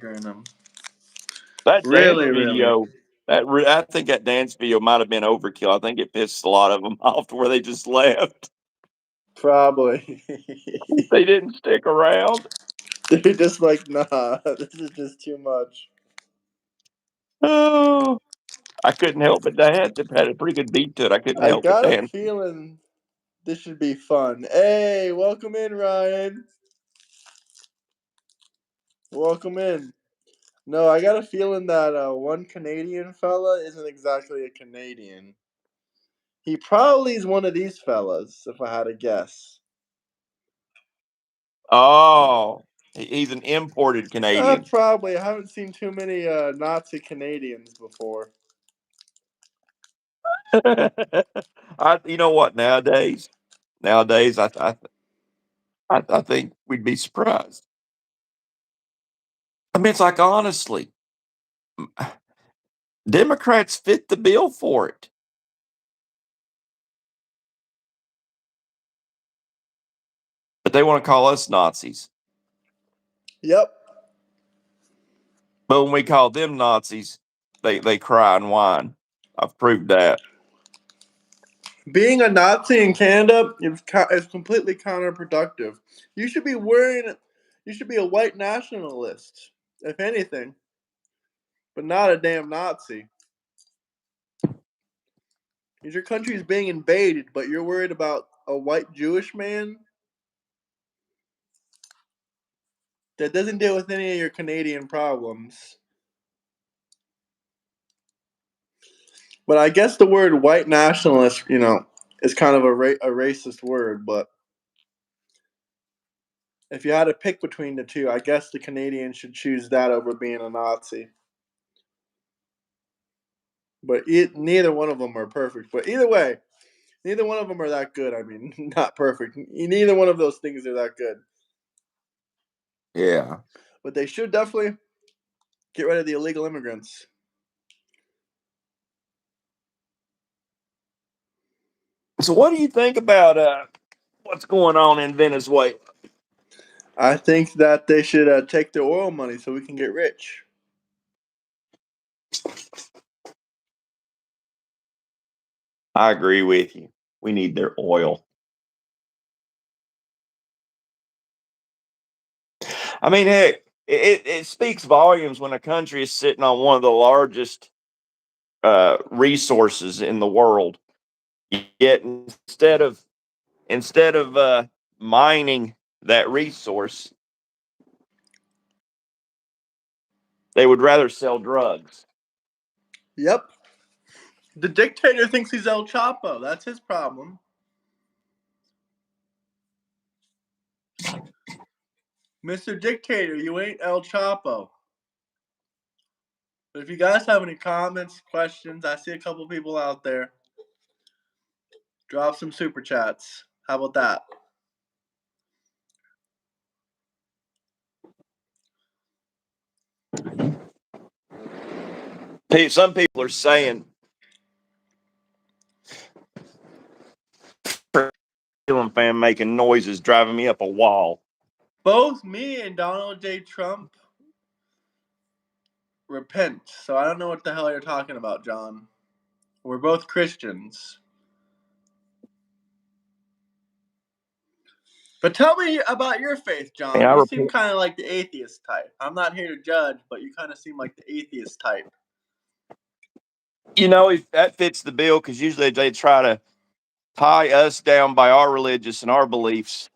triggering them. That Really, dance really. video, I think that dance video might have been overkill. I think it pissed a lot of them off to where they just left. Probably. They didn't stick around. They're just like, nah, this is just too much. Oh, I couldn't help but dance. It had a pretty good beat to it. I couldn't I help but got a dance. feeling this should be fun. Hey, welcome in, Ryan. Welcome in. No, I got a feeling that one Canadian fella isn't exactly a Canadian. He probably is one of these fellas, if I had to guess. Oh, he's an imported Canadian. Probably. I haven't seen too many Nazi Canadians before. You know what? Nowadays, I think we'd be surprised. I mean, it's like honestly, Democrats fit the bill for it. But they want to call us Nazis. Yep. But when we call them Nazis, they cry and whine. I've proved that. Being a Nazi in Canada is completely counterproductive. You should be a white nationalist, if anything, but not a damn Nazi. Because your country is being invaded, but you're worried about a white Jewish man that doesn't deal with any of your Canadian problems. But I guess the word white nationalist, is kind of a racist word, but if you had to pick between the two, I guess the Canadians should choose that over being a Nazi. But neither one of them are perfect. But either way, neither one of them are that good. I mean, not perfect. Neither one of those things are that good. Yeah. But they should definitely get rid of the illegal immigrants. So what do you think about what's going on in Venezuela? I think that they should take their oil money so we can get rich. I agree with you. We need their oil. I mean, heck, it speaks volumes when a country is sitting on one of the largest resources in the world. Yet instead of mining that resource, they would rather sell drugs. Yep. The dictator thinks he's El Chapo. That's his problem. Mr. Dictator, you ain't El Chapo. But if you guys have any comments, questions, I see a couple people out there. Drop some super chats. How about that? Some people are saying fan making noises driving me up a wall. Both me and Donald J. Trump repent. So I don't know what the hell you're talking about, John. We're both Christians. But tell me about your faith, John. You seem kind of like the atheist type. I'm not here to judge, but you kind of seem like the atheist type. You know, that fits the bill because usually they try to tie us down by our religious and our beliefs.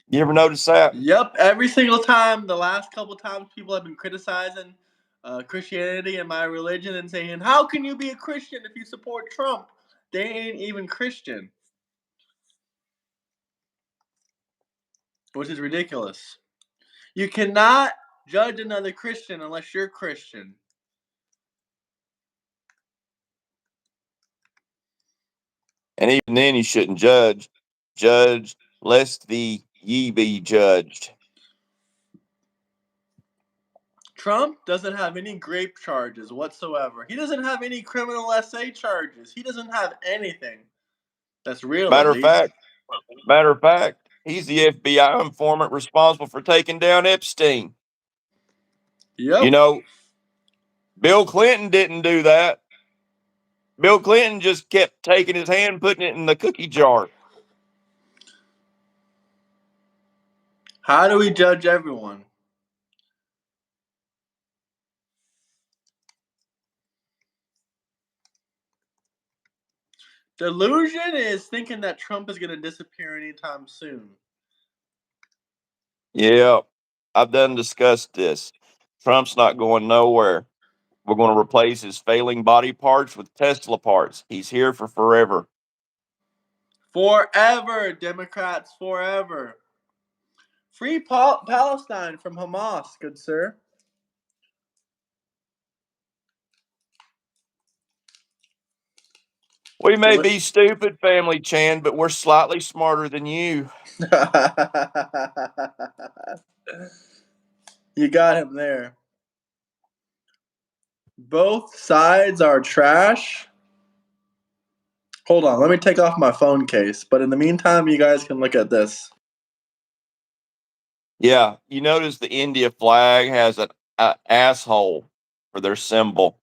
You ever notice that? Yep. Every single time, the last couple times, people have been criticizing Christianity and my religion and saying, how can you be a Christian if you support Trump? They ain't even Christian. Which is ridiculous. You cannot judge another Christian unless you're Christian. And even then, you shouldn't judge. Judge lest ye be judged. Trump doesn't have any grape charges whatsoever. He doesn't have any criminal SA charges. He doesn't have anything. That's real. Matter of fact, he's the FBI informant responsible for taking down Epstein. You Yep. know, Bill Clinton didn't do that. Bill Clinton just kept taking his hand, putting it in the cookie jar. How do we judge everyone? Delusion is thinking that Trump is going to disappear anytime soon. Yeah, I've done discussed this. Trump's not going nowhere. We're going to replace his failing body parts with Tesla parts. He's here for forever. Forever, Democrats, forever. Free Palestine from Hamas, good sir. We may be stupid, Family Chan, but we're slightly smarter than you. You got him there. Both sides are trash. Hold on, let me take off my phone case. But in the meantime, you guys can look at this. Yeah, you notice the India flag has an asshole for their symbol.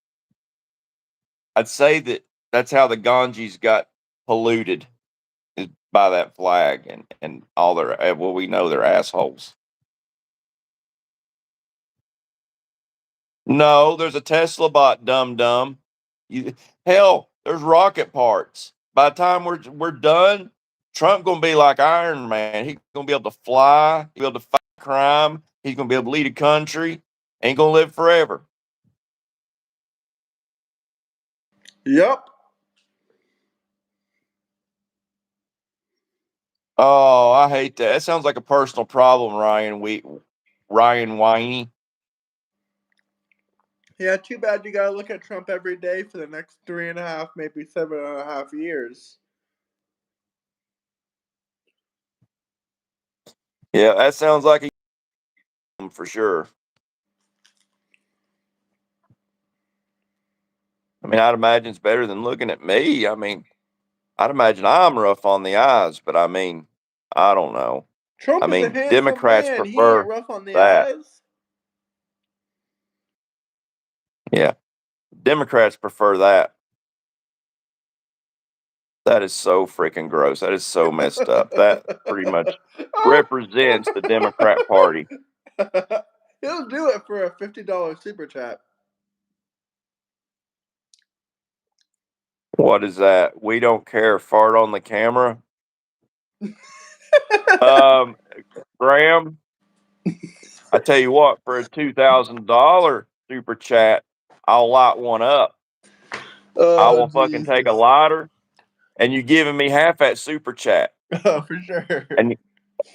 I'd say that's how the Ganges got polluted, is by that flag and all their well, we know they're assholes. No, there's a Tesla bot, dum dum. You, hell, there's rocket parts. By the time we're done, Trump gonna be like Iron Man. He's gonna be able to fly. He'll be able to fight crime. He's gonna be able to lead a country. Ain't gonna live forever. Yep. Oh, I hate that. That sounds like a personal problem, Ryan Whiny. Yeah, too bad you gotta look at Trump every day for the next 3.5, maybe 7.5 years. Yeah, that sounds like a for sure. I mean, I'd imagine it's better than looking at me. I mean, I'd imagine I'm rough on the eyes, but I mean, I don't know. I Trump is a mean, handsome Democrats man. He ain't prefer rough on the that. eyes. Yeah, Democrats prefer that. That is so freaking gross. That is so messed up. That pretty much represents the Democrat Party. He'll do it for a $50 super chat. What is that? We don't care. Fart on the camera. Um, Graham, I tell you what, for a $2,000 super chat, I'll light one up. I Oh will fucking take a Jesus! lighter, and you giving me half that super chat, Oh, for sure. and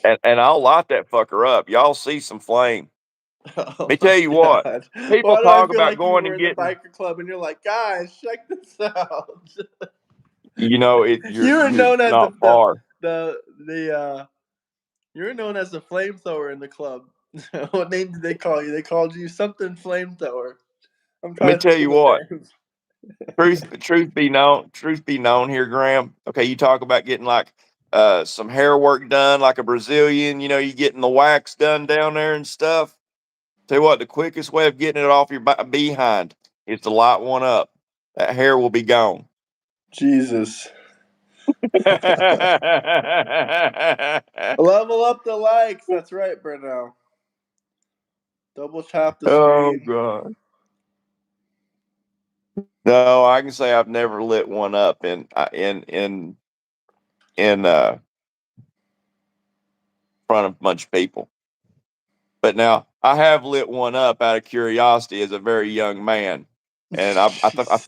and I'll light that fucker up. Y'all see some flame. Let Oh me my tell you what. God! People Why do I talk feel about like you going were and in the getting, biker club and you're like, guys, check this out? you know, You were you're known as not far. the you were known as the flamethrower in the club. What name did they call you? They called you something flamethrower. I'm Let me trying to tell think of you the what. name. Truth be known here, Graham. Okay, you talk about getting like some hair work done, like a Brazilian. You know, you getting the wax done down there and stuff. Tell you what, the quickest way of getting it off your behind is to light one up. That hair will be gone. Jesus. Oh Level up the likes. That's right, Bruno. Double tap the screen. God. No, I can say I've never lit one up in front of a bunch of people. But now I have lit one up out of curiosity as a very young man, and Jesus.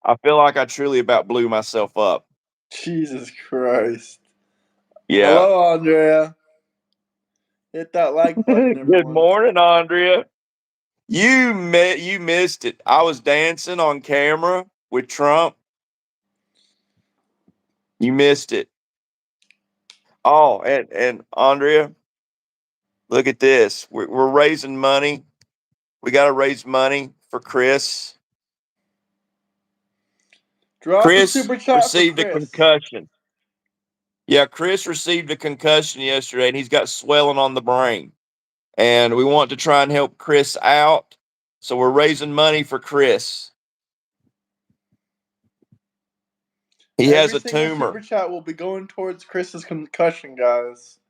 I feel like I truly about blew myself up. Jesus Christ. Yeah. Hello, Andrea. Hit that like button, Good everyone. morning, Andrea. You missed it. I was dancing on camera with Trump. You missed it. Oh, and Andrea, look at this. We're raising money. We got to raise money for Chris. Drop a Chris super chat for received a Chris. concussion. Yeah, Chris received a concussion yesterday and he's got swelling on the brain. And we want to try and help Chris out. So we're raising money for Chris. He has Every a single super tumor. chat will be going towards Chris's concussion, guys.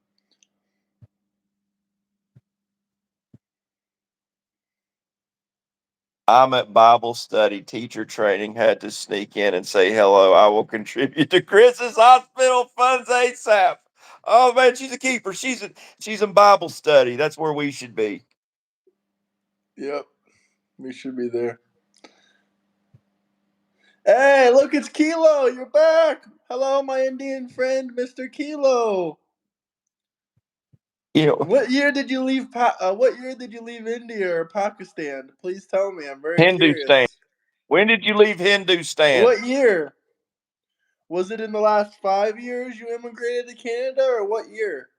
I'm at Bible study, teacher training, had to sneak in and say hello. I will contribute to Chris's hospital funds ASAP. Oh man, she's a keeper. She's in Bible study. That's where we should be. Yep, we should be there. Hey, look, it's Kilo. You're back. Hello, my Indian friend, Mr. Kilo. You know, What year did you leave? What year did you leave India or Pakistan? Please tell me. I'm very Hindustan. curious. When did you leave Hindustan? What year? Was it in the last 5 years you immigrated to Canada, or what year?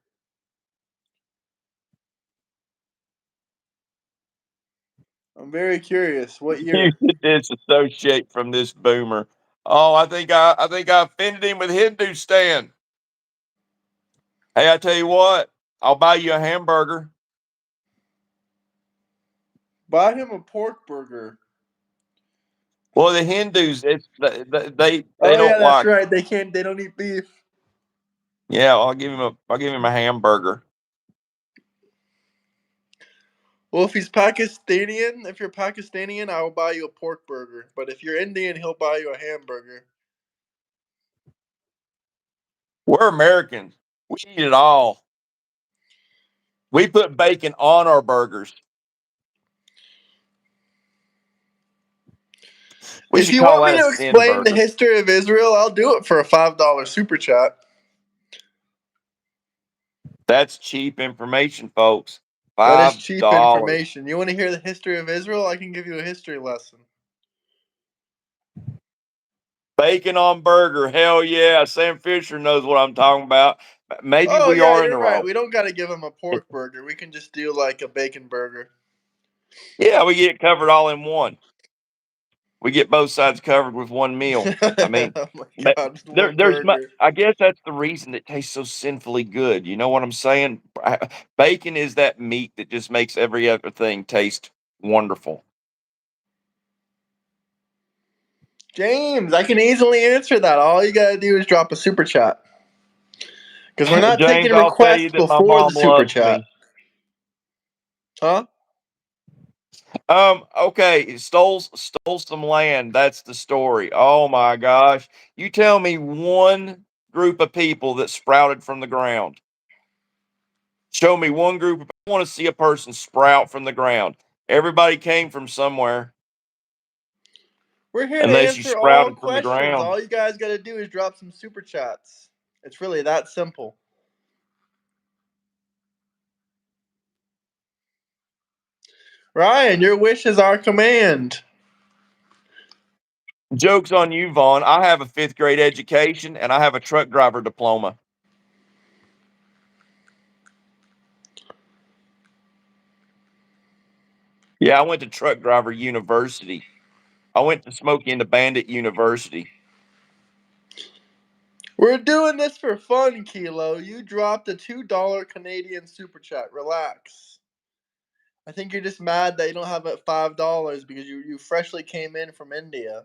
I'm very curious. What You year? should disassociate from this boomer. Oh, I think I offended him with Hindustan. Hey, I tell you what, I'll buy you a hamburger. Buy him a pork burger. Well, the Hindus, they Oh yeah, don't that's like. right. They can't. They don't eat beef. Yeah, I'll give him a hamburger. Well, if he's Pakistani, if you're Pakistani, I will buy you a pork burger. But if you're Indian, he'll buy you a hamburger. We're Americans. We eat it all. We put bacon on our burgers. We If should you call want me that a to sin explain the burger. history of Israel, I'll do it for a $5 super chat. That's cheap information, folks. That is $5. cheap information. You want to hear the history of Israel? I can give you a history lesson. Bacon on burger. Hell yeah. Sam Fisher knows what I'm talking about. Maybe Oh we yeah, are in the you're right. wrong. We don't got to give him a pork burger. We can just do like a bacon burger. Yeah, we get it covered all in one. We get both sides covered with one meal. I mean, Oh my god, just one there's burger. I guess that's the reason it tastes so sinfully good. You know what I'm saying? Bacon is that meat that just makes every other thing taste wonderful. James, I can easily answer that. All you gotta do is drop a super chat. Because we're not James, taking I'll tell you requests that my before the mom super loves chat. me. Huh? Okay, stole some land. That's the story. Oh my gosh. You tell me one group of people that sprouted from the ground. Show me one group. I want to see a person sprout from the ground. Everybody came from somewhere, We're here to unless you answer all sprouted from the questions. ground. All you guys gotta do is drop some super chats. It's really that simple. Ryan, your wish is our command. Joke's on you, Vaughn. I have a fifth grade education and I have a truck driver diploma. Yeah, I went to truck driver university. I went to Smokey and the Bandit University. We're doing this for fun, Kilo. You dropped a $2 Canadian super chat. Relax. I think you're just mad that you don't have it $5 because you freshly came in from India.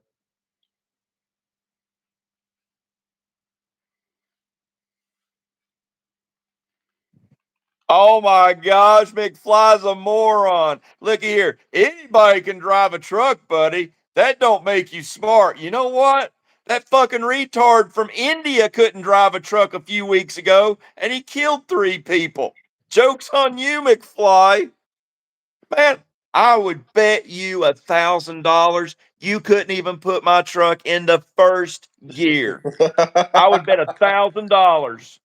Oh my gosh, McFly's a moron. Look here. Anybody can drive a truck, buddy. That don't make you smart. You know what? That fucking retard from India couldn't drive a truck a few weeks ago, and he killed 3 people. Joke's on you, McFly. Man, I would bet you $1,000 you couldn't even put my truck in the first gear. I would bet $1,000.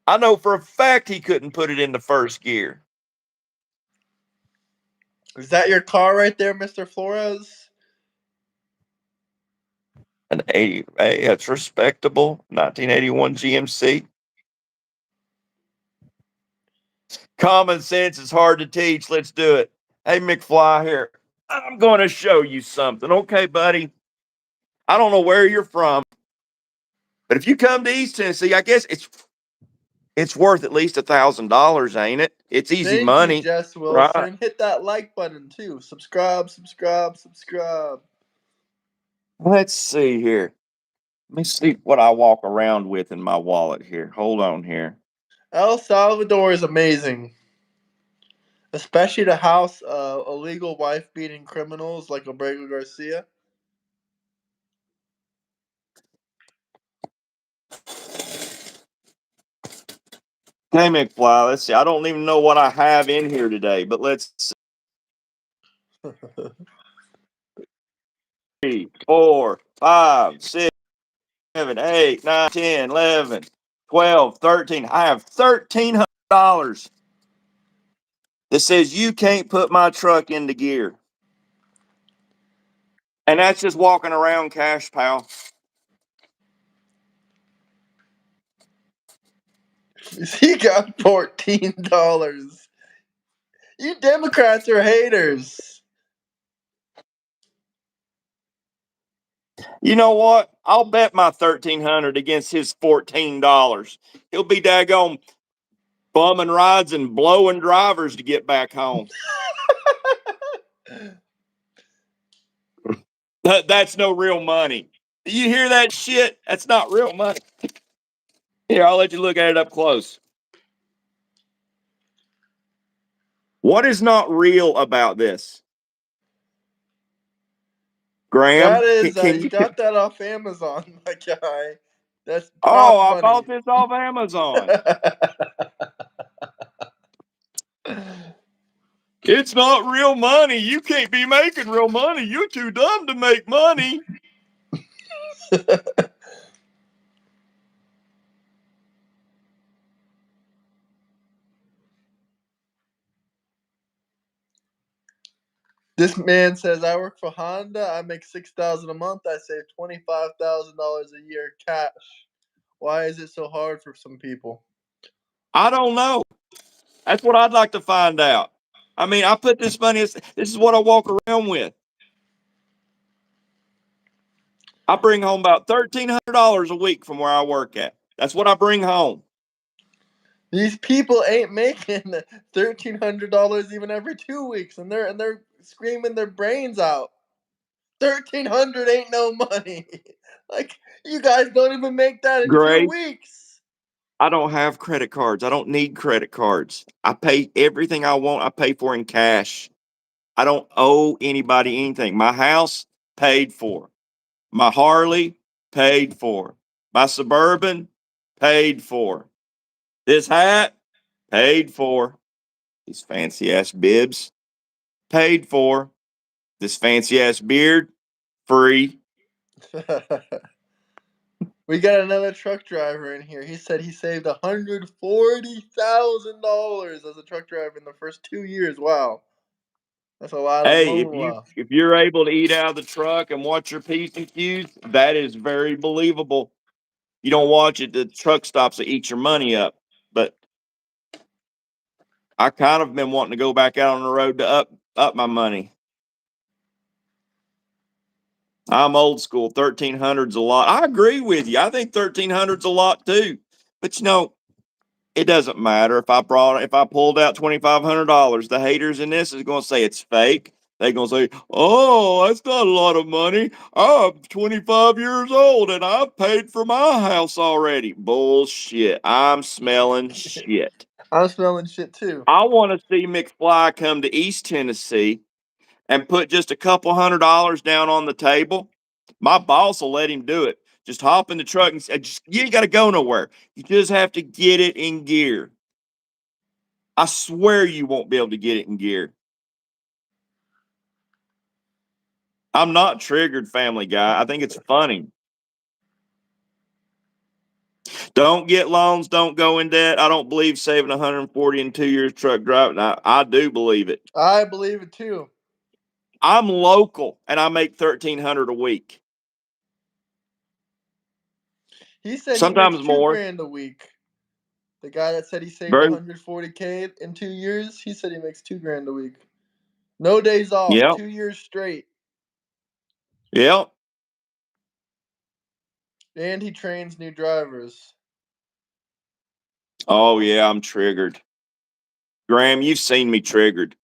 I know for a fact he couldn't put it in the first gear. Is that your car right there, Mr. Flores? An 80, hey, that's respectable. 1981 GMC. Common sense is hard to teach. Let's do it. Hey, McFly, here. I'm going to show you something. Okay, buddy. I don't know where you're from, but if you come to East Tennessee, I guess it's It's worth at least $1,000, ain't it? It's easy Thank you, money, Jess right? Wilson. Hit that like button too. Subscribe, subscribe, subscribe. Let's see here. Let me see what I walk around with in my wallet here. Hold on here. El Salvador is amazing, especially to house illegal wife beating criminals like Abrego Garcia. Hey, McFly, let's see. I don't even know what I have in here today, but let's see. 4, 5, 6, 7, 8, 9, 10, 11, 12, 13. I have $1,300 that says you can't put my truck into gear. And that's just walking around cash, pal. He got $14. You Democrats are haters. You know what? I'll bet my $1,300 against his $14. He'll be daggone bumming rides and blowing drivers to get back home. That's no real money. You hear that shit? That's not real money. Here, I'll let you look at it up close. What is not real about this? That Graham, is, can you you? got that off Amazon, my guy. That's Oh, prop I money. bought this off Amazon. It's not real money. You can't be making real money. You're too dumb to make money. This man says, "I work for Honda. I make $6,000 a month. I save $25,000 a year cash. Why is it so hard for some people?" I don't know. That's what I'd like to find out. I mean, I put this money, this is what I walk around with. I bring home about $1,300 a week from where I work at. That's what I bring home. These people ain't making $1,300 even every 2 weeks, and they're screaming their brains out. 1,300 ain't no money. Like, you guys don't even make that in two Gray, weeks. I don't have credit cards. I don't need credit cards. I pay everything I want, I pay for in cash. I don't owe anybody anything. My house, paid for. My Harley, paid for. My Suburban, paid for. This hat, paid for. These fancy ass bibs, paid for. This fancy ass beard, free. We got another truck driver in here. He said he saved $140,000 as a truck driver in the first 2 years. Wow, that's a lot of Hey, moolah. if you're able to eat out of the truck and watch your P's and Q's, that is very believable. You don't watch it, the truck stops to eat your money up. But I kind of been wanting to go back out on the road to up my money. I'm old school. 1,300's a lot. I agree with you. I think 1,300's a lot too. But it doesn't matter if I pulled out $2,500. The haters in this is going to say it's fake. They're going to say, "Oh, that's not a lot of money. I'm 25 years old and I've paid for my house already." Bullshit. I'm smelling shit. I'm smelling shit too. I want to see McFly come to East Tennessee and put just a couple $100 down on the table. My boss will let him do it. Just hop in the truck and say, you ain't got to go nowhere. You just have to get it in gear. I swear you won't be able to get it in gear. I'm not triggered, Family Guy. I think it's funny. Don't get loans. Don't go in debt. I don't believe saving 140 in 2 years truck driving. I do believe it. I believe it too. I'm local and I make 1,300 a week. He said he makes Sometimes two more. grand a week. The guy that said he saved Very. 140K in 2 years, he said he makes 2 grand a week. No days off, Yeah. 2 years straight. Yeah. And he trains new drivers. Oh yeah, I'm triggered. Graham, you've seen me triggered.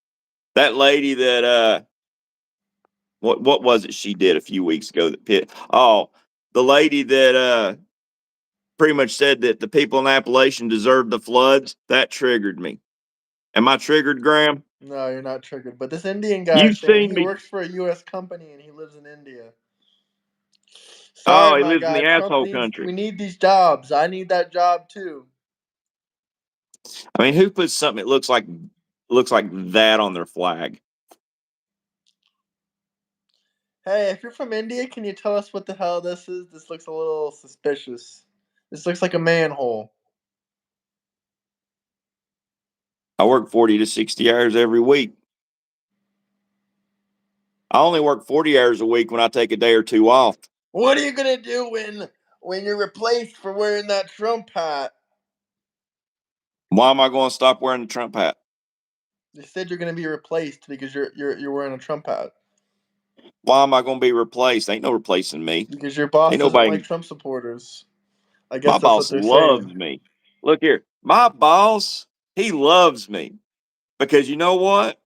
That lady that what was it she did a few weeks ago that pit oh the lady that pretty much said that the people in Appalachian deserved the floods, that triggered me. Am I triggered, Graham? No, you're not triggered. But this Indian guy You've saying seen he me. works for a U.S. company and he lives in India. Oh, Sorry, he my lives in guy. the Trump asshole needs. country. We need these jobs. I need that job too. I mean, who puts something that looks like that on their flag? Hey, if you're from India, can you tell us what the hell this is? This looks a little suspicious. This looks like a manhole. I work 40 to 60 hours every week. I only work 40 hours a week when I take a day or two off. What are you gonna do when you're replaced for wearing that Trump hat? Why am I going to stop wearing the Trump hat? You said you're gonna be replaced because you're wearing a Trump hat. Why am I going to be replaced? Ain't no replacing me. Because your boss Ain't doesn't like nobody. Trump supporters. I My guess that's what boss they're saying. loves me. Look here. My boss, he loves me because you know what?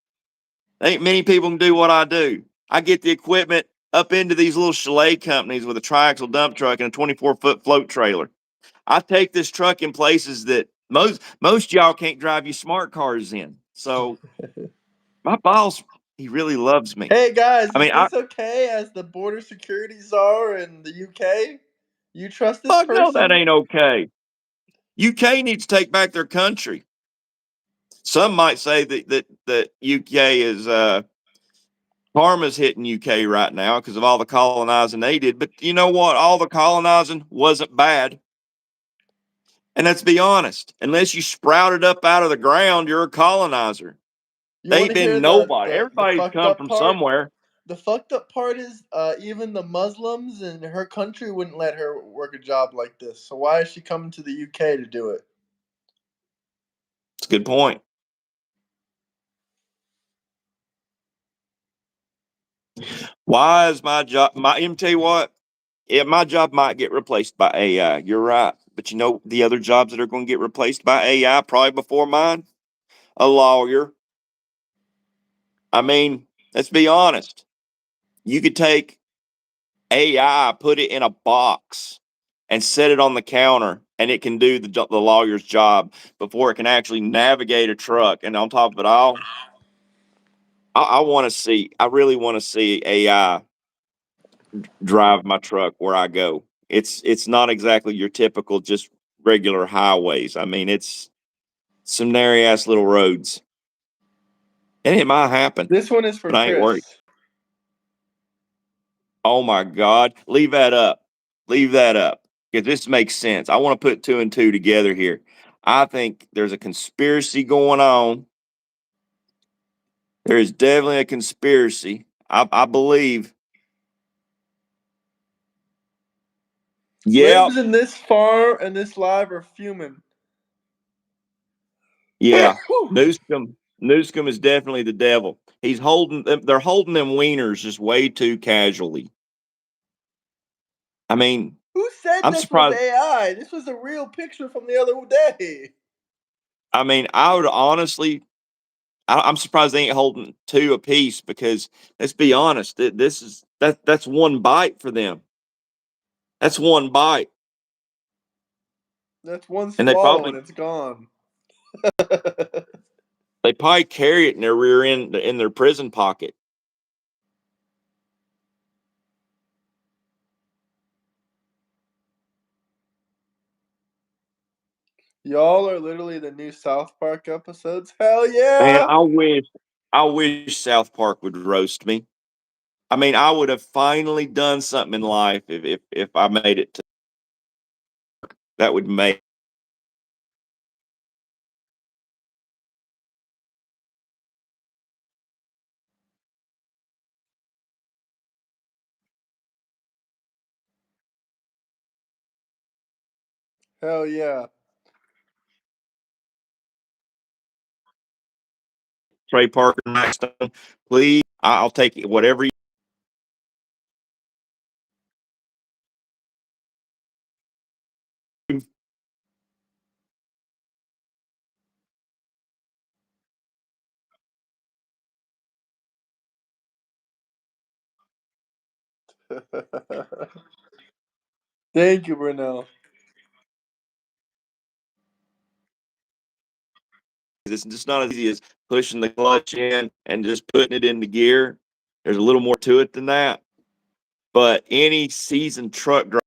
Ain't many people can do what I do. I get the equipment up into these little chalet companies with a triaxle dump truck and a 24-foot float trailer. I take this truck in places that most y'all can't drive you smart cars in. So my boss, he really loves me. Hey guys, I is mean, I this okay as the border security czar in the UK? You trust this fuck no, that person? ain't okay. UK needs to take back their country. Some might say that UK is karma's hitting UK right now because of all the colonizing they did. But you know what? All the colonizing wasn't bad. And let's be honest, unless you sprouted up out of the ground, you're a colonizer. You They want ain't to hear been the, nobody. the the Everybody's fucked come up from part? somewhere. The fucked up part is even the Muslims in her country wouldn't let her work a job like this. So why is she coming to the UK to do it? It's a good point. Why is my job? Let me tell you what. Yeah, my job might get replaced by AI. You're right. But you know the other jobs that are going to get replaced by AI probably before mine? A lawyer. I mean, let's be honest. You could take AI, put it in a box, and set it on the counter, and it can do the lawyer's job before it can actually navigate a truck. And on top of it all, I want to see. I really want to see AI drive my truck where I go. It's not exactly your typical just regular highways. I mean, it's some nary ass little roads, and it might happen, This one is for but I ain't worried. Chris. Oh my God, leave that up, leave that up, because this makes sense. I want to put two and two together here. I think there's a conspiracy going on. There is definitely a conspiracy. I believe. Yeah, Libs in this far and this live are fuming. yeah. Whew. Newscomb is definitely the devil. He's holding them. They're holding them wieners just way too casually. I mean, Who said I'm this was surprised. AI? This was a real picture from the other day. I mean, I would honestly. I'm surprised they ain't holding two apiece because let's be honest. This is that's one bite for them. That's one bite, That's one and they swallow and probably it's gone. they probably carry it in their rear end in their prison pocket. Y'all are literally the new South Park episodes. Hell Man, yeah! I wish South Park would roast me. I mean, I would have finally done something in life if I made it to that would make Hell yeah. Trey Parker, Max Stone. Please, I'll take it. Whatever you Thank you, Brunel. It's just not as easy as pushing the clutch in and just putting it into gear. There's a little more to it than that. But any seasoned truck driver,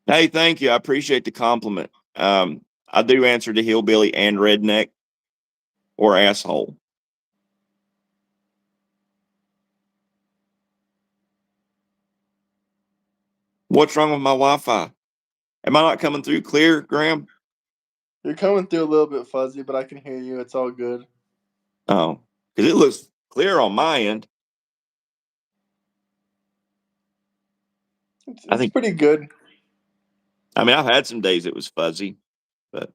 hey, thank you. I appreciate the compliment. I do answer to hillbilly and redneck or asshole. What's wrong with my Wi-Fi? Am I not coming through clear, Graham? You're coming through a little bit fuzzy, but I can hear you. It's all good. Oh, because it looks clear on my end. I It's think. pretty good. I mean, I've had some days it was fuzzy, but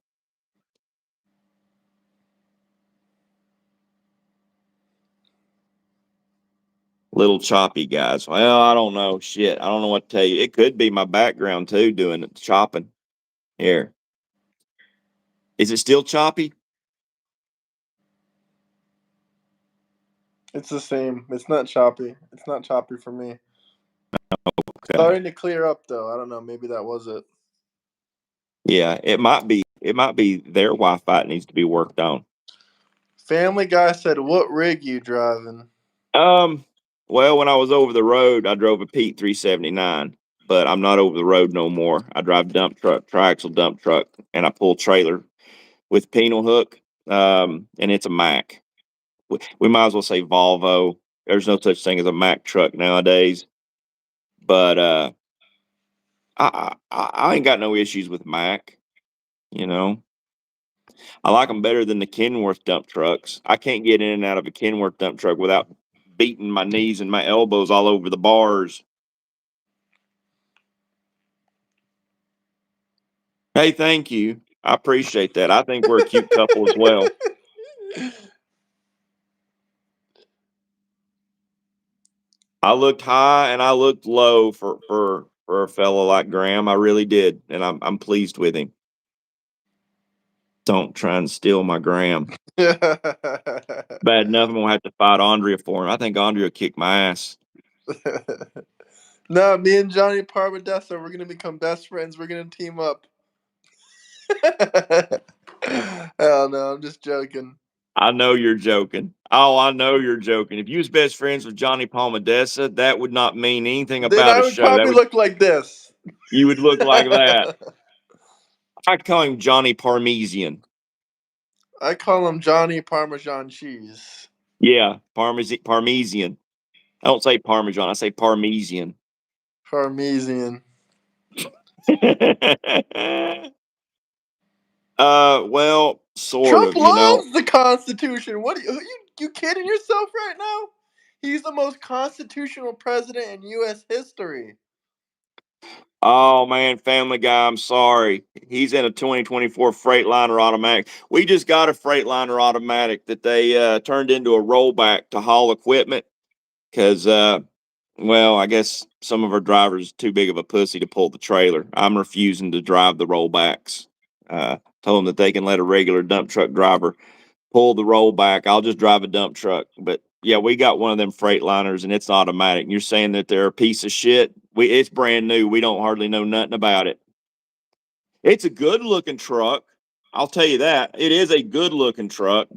little choppy, guys. Well, I don't know. Shit, I don't know what to tell you. It could be my background too doing the chopping. Here, is it still choppy? It's the same. It's not choppy. It's not choppy for me. Okay. Starting to clear up though. I don't know. Maybe that was it. Yeah, it might be. It might be their Wi-Fi that needs to be worked on. Family Guy said, "What rig you driving?" Um, well, when I was over the road, I drove a Pete 379, but I'm not over the road no more. I drive dump truck, triaxle dump truck, and I pull trailer with penal hook. And it's a Mac. We might as well say Volvo. There's no such thing as a Mac truck nowadays. But I ain't got no issues with Mac. You know, I like them better than the Kenworth dump trucks. I can't get in and out of a Kenworth dump truck without beating my knees and my elbows all over the bars. Hey, thank you. I appreciate that. I think we're a cute couple as well. I looked high and I looked low for a fellow like Graham. I really did, and I'm pleased with him. Don't try and steal my Graham. Bad enough, I'm gonna have to fight Andrea for him. I think Andrea will kick my ass. No, me and Johnny Parmadessa, we're gonna become best friends. We're gonna team up. Hell no, I'm just joking. I know you're joking. Oh, I know you're joking. If you was best friends with Johnny Palmadessa, that would not mean anything Then about I a would show. That probably would look like this. You would look like that. I call him Johnny Parmesan. I call him Johnny Parmesan cheese. Yeah, Parmesan. I don't say Parmesan. I say Parmesan. Parmesan. Well, sort Trump of. You know, loves the Constitution. What are you kidding yourself right now? He's the most constitutional president in U.S. history. oh man, Family Guy, I'm sorry. He's in a 2024 Freightliner automatic. We just got a Freightliner automatic that they turned into a rollback to haul equipment because, well, I guess some of our drivers too big of a pussy to pull the trailer. I'm refusing to drive the rollbacks. Told them that they can let a regular dump truck driver pull the rollback. I'll just drive a dump truck. But yeah, we got one of them Freightliners and it's automatic. And you're saying that they're a piece of shit? It's brand new. We don't hardly know nothing about it. It's a good looking truck. I'll tell you that. It is a good looking truck.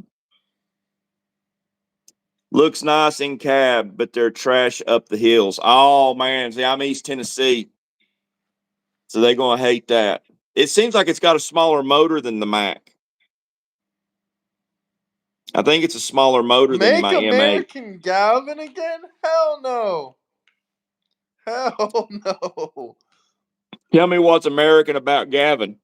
Looks nice in cab, but they're trash up the hills. Oh man, see, I'm East Tennessee, so they're gonna hate that. It seems like it's got a smaller motor than the Mac. I think it's a smaller motor than Make my M8. American Galvin again? Hell no. Hell no. Tell me what's American about Gavin.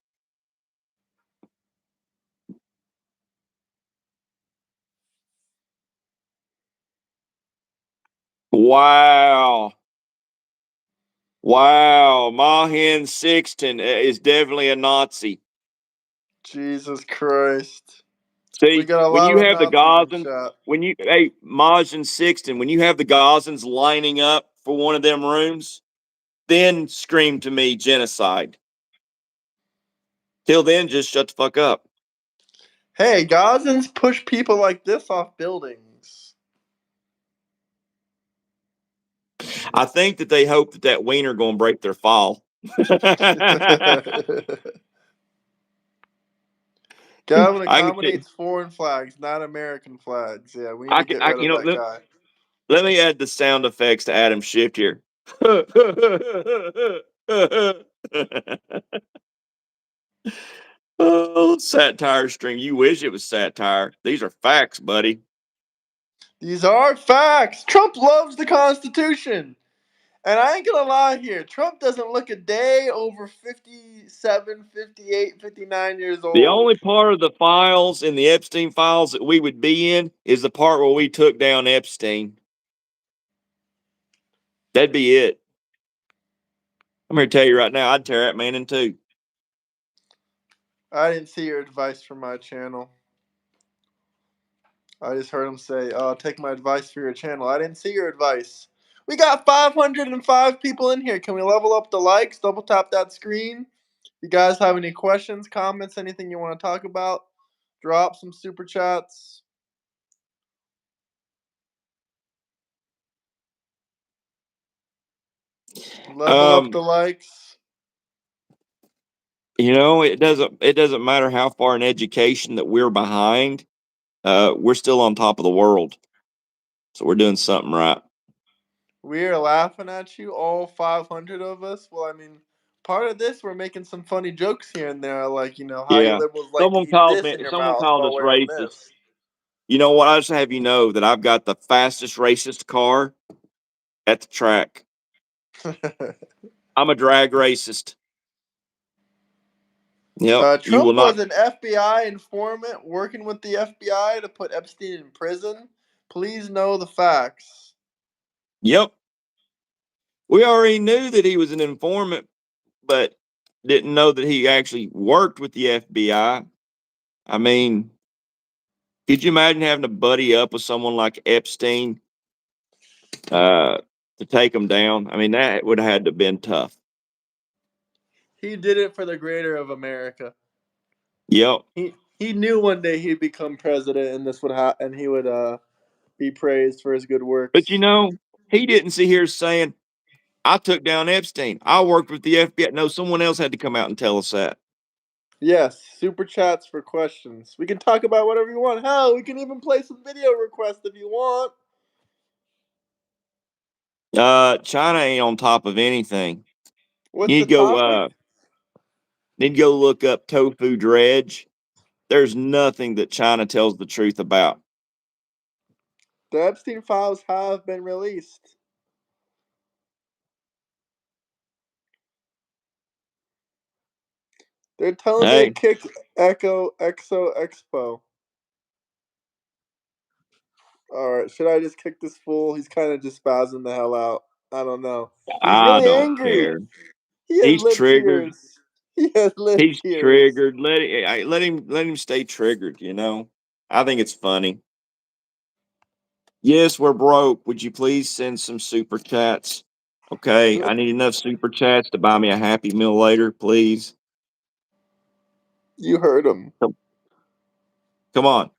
Wow. Wow. Mahin Sixton is definitely a Nazi. Jesus Christ. We See, got a when lot you of have the Nazis in Gazans, chat. hey, Maj and Sixton, when you have the Gazans lining up for one of them rooms, then scream to me genocide. Till then, just shut the fuck up. Hey, Gazans push people like this off buildings. I think that they hope that that wiener going to break their fall. Gavin I can see. accommodates foreign flags, not American flags. Yeah, we need to get rid of You know, that guy. let me add the sound effects to Adam Shift here. Oh, satire string. You wish it was satire. These are facts, buddy. These are facts. Trump loves the Constitution. And I ain't gonna lie here. Trump doesn't look a day over 57, 58, 59 years The old. only part of the files in the Epstein files that we would be in is the part where we took down Epstein. That'd be it. I'm here to tell you right now, I'd tear that man in two. I didn't see your advice from my channel. I just heard him say, "Oh, take my advice for your channel." I didn't see your advice. We got 505 people in here. Can we level up the likes? Double tap that screen. You guys have any questions, comments, anything you want to talk about? Drop some super chats. Level up the likes. You know, it doesn't matter how far in education that we're behind. We're still on top of the world, so we're doing something right. We are laughing at you, all 500 of us. Well, I mean, part of this, we're making some funny jokes here and there, like, how you Yeah. liberals like to Someone eat called this me. in your Someone mouth called while us wearing racist. this. You know what? I just have you know that I've got the fastest racist car at the track. I'm a drag racist. Yep. You will Trump not. was an FBI informant working with the FBI to put Epstein in prison. Please know the facts. Yep. We already knew that he was an informant, but didn't know that he actually worked with the FBI. I mean, could you imagine having to buddy up with someone like Epstein to take him down? I mean, that would have had to have been tough. He did it for the greater of America. Yep. He knew one day he'd become president, and this would happen, and he would be praised for his good But works. he didn't see here saying, I took down Epstein. I worked with the FBI. No, someone else had to come out and tell us that. Yes, super chats for questions. We can talk about whatever you want. Hell, we can even play some video requests if you want. China ain't on top of anything. What's You the need to go topic? look up tofu dredge. There's nothing that China tells the truth about. The Epstein files have been released. They're telling me to Hey, kick Exo Expo. Alright, should I just kick this fool? He's kind of just spazzing the hell out. I don't know. He's I really don't angry. care. He has He's lip triggered. tears. He has lip He's tears. triggered. Let him stay triggered. I think it's funny. Yes, we're broke. Would you please send some super chats? Okay, I need enough super chats to buy me a Happy Meal later, please. You heard him. Come on.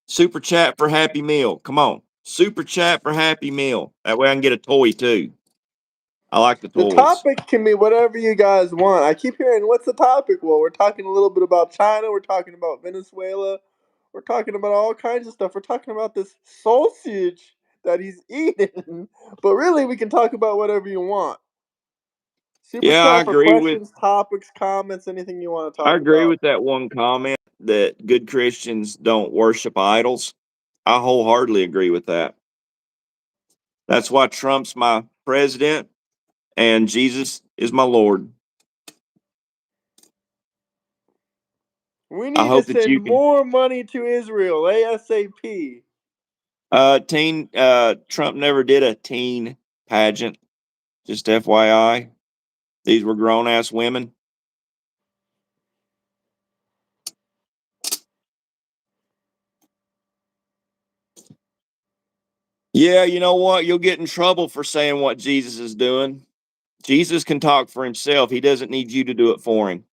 Super chat for Happy Meal. Come on. Super chat for Happy Meal. That way I can get a toy too. I like the The toys. topic can be whatever you guys want. I keep hearing, what's the topic? Well, we're talking a little bit about China. We're talking about Venezuela. We're talking about all kinds of stuff. We're talking about this sausage that he's eating. But really, we can talk about whatever you want. Super Yeah, chat for questions, topics, comments, anything you want to I talk agree about. with that one comment that good Christians don't worship idols. I wholeheartedly agree with that. That's why Trump's my president and Jesus is my Lord. We I need to hope that send you can. more money to Israel ASAP. Trump never did a teen pageant. Just FYI, these were grown ass women. Yeah, you know what? You'll get in trouble for saying what Jesus is doing. Jesus can talk for himself. He doesn't need you to do it for him.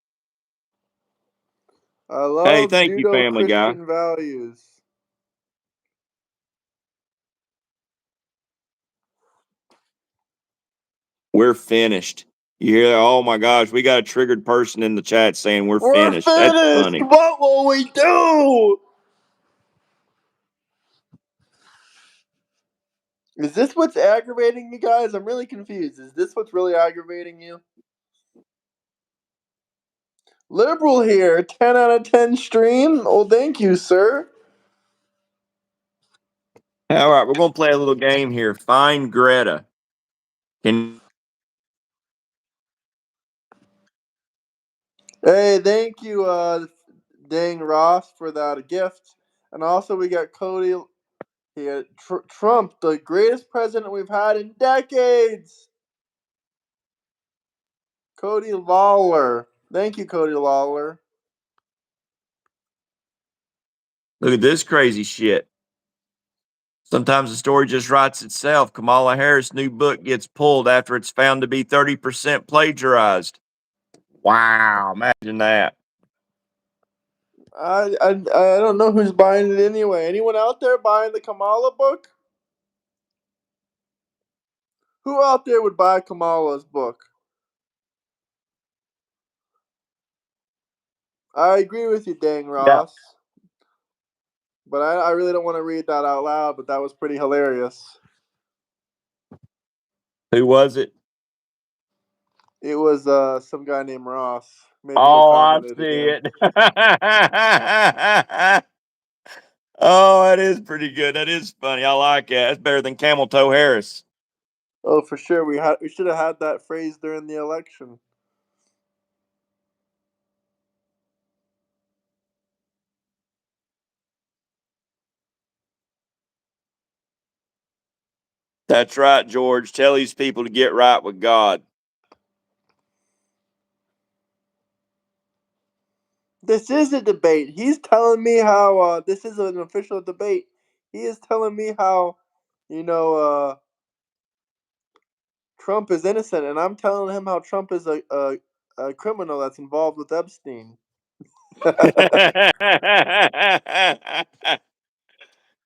I Hey, love thank you, Family Guy. Judeo-Christian values. We're finished. You hear that? Oh my gosh, we got a triggered person in the chat saying we're We're finished. That's finished! funny. What will we do? Is this what's aggravating you guys? I'm really confused. Is this what's really aggravating you? Liberal here, 10 out of 10 stream. Oh, thank you, sir. All right, we're gonna play a little game here. Find Greta. Can Hey, thank you, Dang Ross, for that gift. And also, we got Cody here. Trump, the greatest president we've had in decades. Cody Lawler. Thank you, Cody Lawler. look at this crazy shit. Sometimes the story just writes itself. Kamala Harris' new book gets pulled after it's found to be 30% plagiarized. Wow, imagine that. I don't know who's buying it anyway. Anyone out there buying the Kamala book? Who out there would buy Kamala's book? I agree with you, Dang Yeah. Ross. But I really don't want to read that out loud, but that was pretty hilarious. Who was it? It was some guy named Ross. Maybe he'll Oh, I comment it see again. it. Oh, that is pretty good. That is funny. I like it. That's better than Camel Toe Harris. Oh, for sure. We should have had that phrase during the election. That's right, George. Tell these people to get right with God. This is a debate. He's telling me how this is an official debate. He is telling me how, you know, Trump is innocent, and I'm telling him how Trump is a criminal that's involved with Epstein.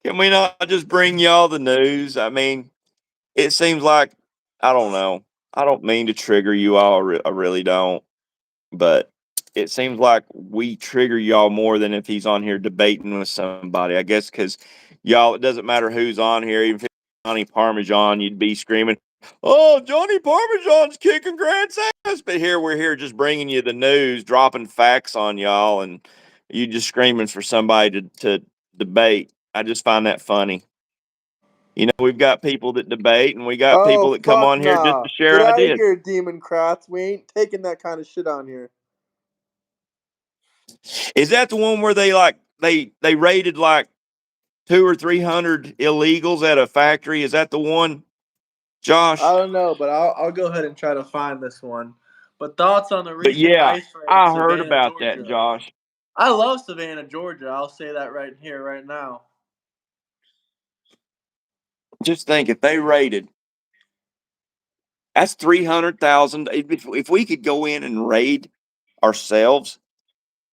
Can we not just bring y'all the news? I mean, it seems like, I don't know. I don't mean to trigger you all. I really don't. But it seems like we trigger y'all more than if he's on here debating with somebody. I guess because y'all, it doesn't matter who's on here. Even if it's Johnny Parmesan, you'd be screaming, "Oh, Johnny Parmesan's kicking Grant's ass!" But here we're here just bringing you the news, dropping facts on y'all, and you just screaming for somebody to debate. I just find that funny. You know, we've got people that debate, and we got Oh, people that come fuck on here just nah. to share Get out of ideas. here, Democrats. We ain't taking that kind of shit on here. Is that the one where they raided like 200 or 300 illegals at a factory? Is that the one, I Josh? don't know, but I'll go ahead and try to find this one. But thoughts on the But recent yeah, ICE raid in I heard Savannah, about that, Georgia? Josh. I love Savannah, Georgia. I'll say that right here, right now. Just think if they raided, that's 300,000. If we could go in and raid ourselves,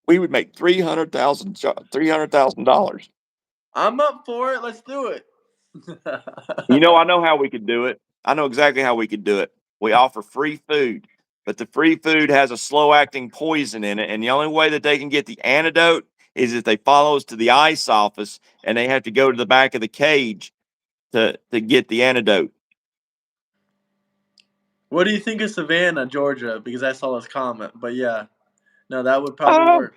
we would make $300,000. I'm up for it. Let's do it. You know, I know how we could do it. I know exactly how we could do it. We offer free food, but the free food has a slow acting poison in it. And the only way that they can get the antidote is if they follow us to the ICE office and they have to go to the back of the cage to get the antidote. What do you think of Savannah, Georgia? Because I saw this comment. But yeah, no, that would probably Um, work.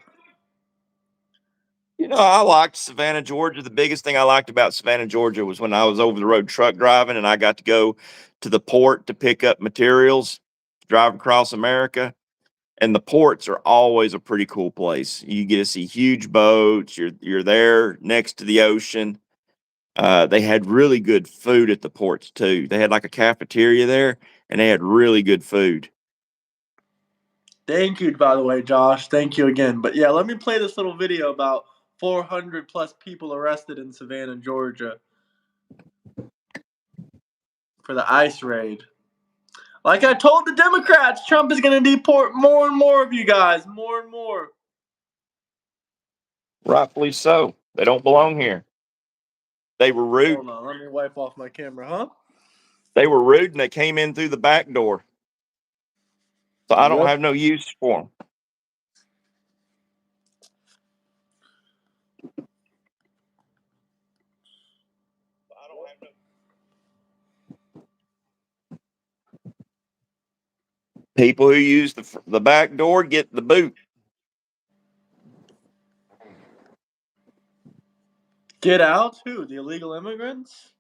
you know, I liked Savannah, Georgia. The biggest thing I liked about Savannah, Georgia was when I was over the road truck driving and I got to go to the port to pick up materials, drive across America. And the ports are always a pretty cool place. You get to see huge boats. You're there next to the ocean. They had really good food at the ports too. They had like a cafeteria there, and they had really good food. Thank you, by the way, Josh. Thank you again. But yeah, let me play this little video about 400 plus people arrested in Savannah, Georgia for the ICE raid. Like I told the Democrats, Trump is going to deport more and more of you guys, more and more. Rightfully so. They don't belong here. They were rude. Hold on, let me wipe off my camera, huh? They were rude and they came in through the back door. So I don't have no use for them. People who use the back door get the boot. Get out? Who? The illegal immigrants?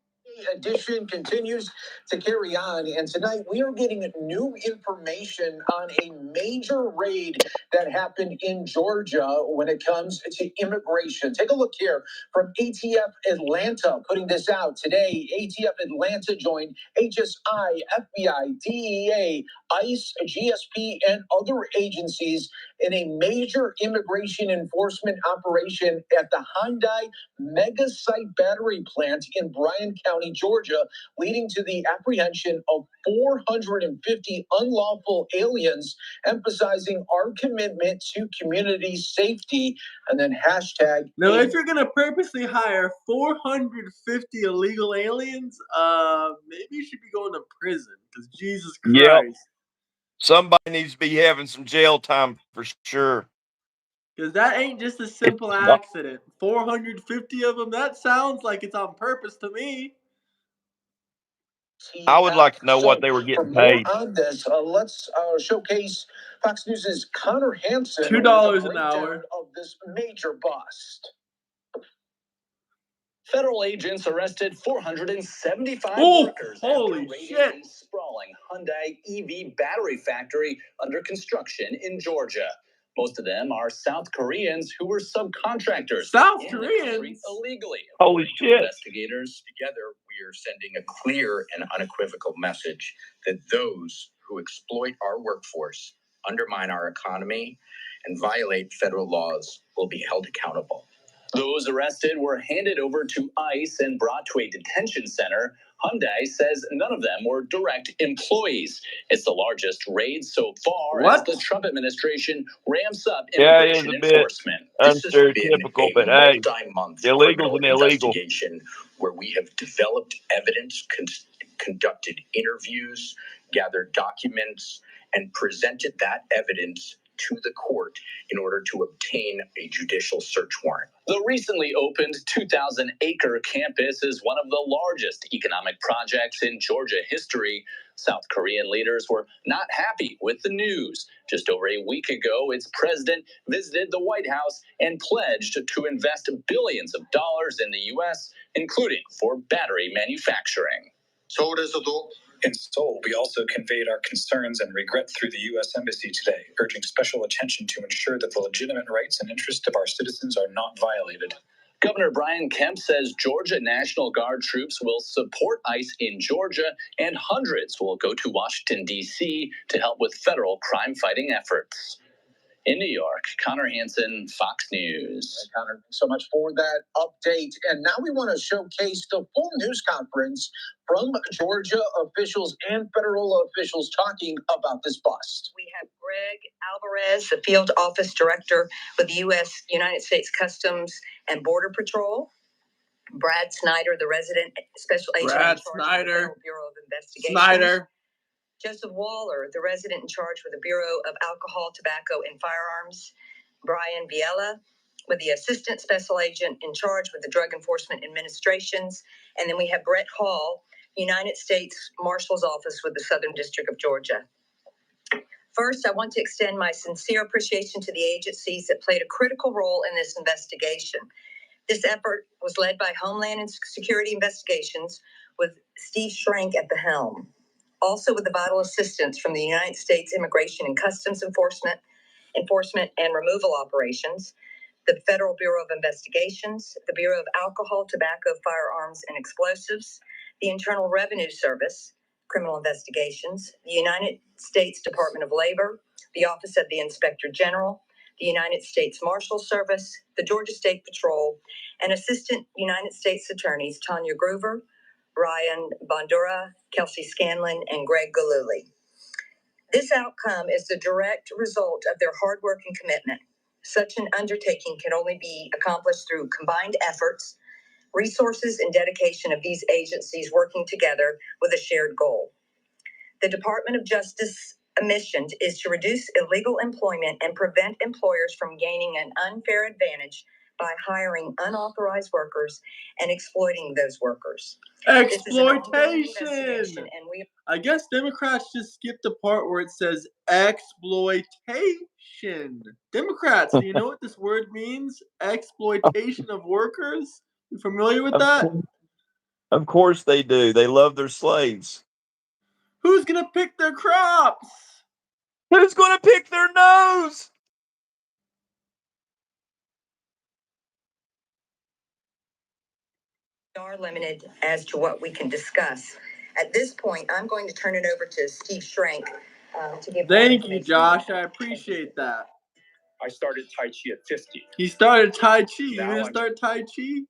Edition continues to carry on, and tonight we are getting new information on a major raid that happened in Georgia when it comes to immigration. Take a look here from ATF Atlanta putting this out today. ATF Atlanta joined HSI, FBI, DEA, ICE, GSP, and other agencies in a major immigration enforcement operation at the Hyundai mega site battery plant in Bryan County, Georgia, leading to the apprehension of 450 unlawful aliens, emphasizing our commitment to community safety. And then hashtag. Now, if you're going to purposely hire 450 illegal aliens, maybe you should be going to prison, because Jesus Christ. Yep. Somebody needs to be having some jail time for sure. Because that ain't just a simple accident. 450 of them, that sounds like it's on purpose to me. I would like to know what they were getting paid. On this, let's showcase Fox News' Connor Hansen. $2 an hour. Of this major bust. Federal agents arrested 475 workers holy after raiding shit. a sprawling Hyundai EV battery factory under construction in Georgia. Most of them are South Koreans who were subcontractors. South Koreans? Illegally. Holy shit. Investigators. Together, we are sending a clear and unequivocal message that those who exploit our workforce, undermine our economy, and violate federal laws will be held accountable. Those arrested were handed over to ICE and brought to a detention center. Hyundai says none of them were direct employees. It's the largest raid so far as the Trump administration ramps up immigration enforcement. This is stereotypical, but hey, multi-month illegals and illegal investigation where we have developed evidence, conducted interviews, gathered documents, and presented that evidence to the court in order to obtain a judicial search warrant. The recently opened 2,000-acre campus is one of the largest economic projects in Georgia history. South Korean leaders were not happy with the news. Just over a week ago, its president visited the White House and pledged to invest billions of dollars in the U.S., including for battery manufacturing. In Seoul, we also conveyed our concerns and regret through the U.S. Embassy today, urging special attention to ensure that the legitimate rights and interests of our citizens are not violated. Governor Brian Kemp says Georgia National Guard troops will support ICE in Georgia, and hundreds will go to Washington, D.C. to help with federal crime-fighting efforts. In New York, Connor Hansen, Fox News. Connor, thanks so much for that update. And now we want to showcase the full news conference from Georgia officials and federal officials talking about this bust. We have Greg Alvarez, the field office director with the United States Customs and Border Patrol. Brad Snyder, the resident special agent in charge of the Federal Bureau of Investigation. Joseph Waller, the resident in charge with the Bureau of Alcohol, Tobacco, and Firearms. Brian Biella, with the assistant special agent in charge with the Drug Enforcement Administrations. And then we have Brett Hall, United States Marshal's Office with the Southern District of Georgia. First, I want to extend my sincere appreciation to the agencies that played a critical role in this investigation. This effort was led by Homeland and Security Investigations with Steve Schrank at the helm. Also with the vital assistance from the United States Immigration and Customs Enforcement and Removal Operations, the Federal Bureau of Investigations, the Bureau of Alcohol, Tobacco, Firearms, and Explosives, the Internal Revenue Service, Criminal Investigations, the United States Department of Labor, the Office of the Inspector General, the United States Marshal Service, the Georgia State Patrol, and Assistant United States Attorneys Tanya Groover, Ryan Bondura, Kelsey Scanlon, and Greg Galuli. This outcome is the direct result of their hard work and commitment. Such an undertaking can only be accomplished through combined efforts, resources, and dedication of these agencies working together with a shared goal. The Department of Justice mission is to reduce illegal employment and prevent employers from gaining an unfair advantage by hiring unauthorized workers and exploiting those workers. Exploitation! I guess Democrats just skipped the part where it says exploitation. Democrats, do you know what this word means? Exploitation of workers? You familiar with that? Of course they do. They love their slaves. Who's gonna pick their crops? Who's gonna pick their nose? Are limited as to what we can discuss. At this point, I'm going to turn it over to Steve Schrank to give. Thank you, Josh. I appreciate that. I started Tai Chi at 50. He started Tai Chi. You Now gonna I'm- start Tai Chi?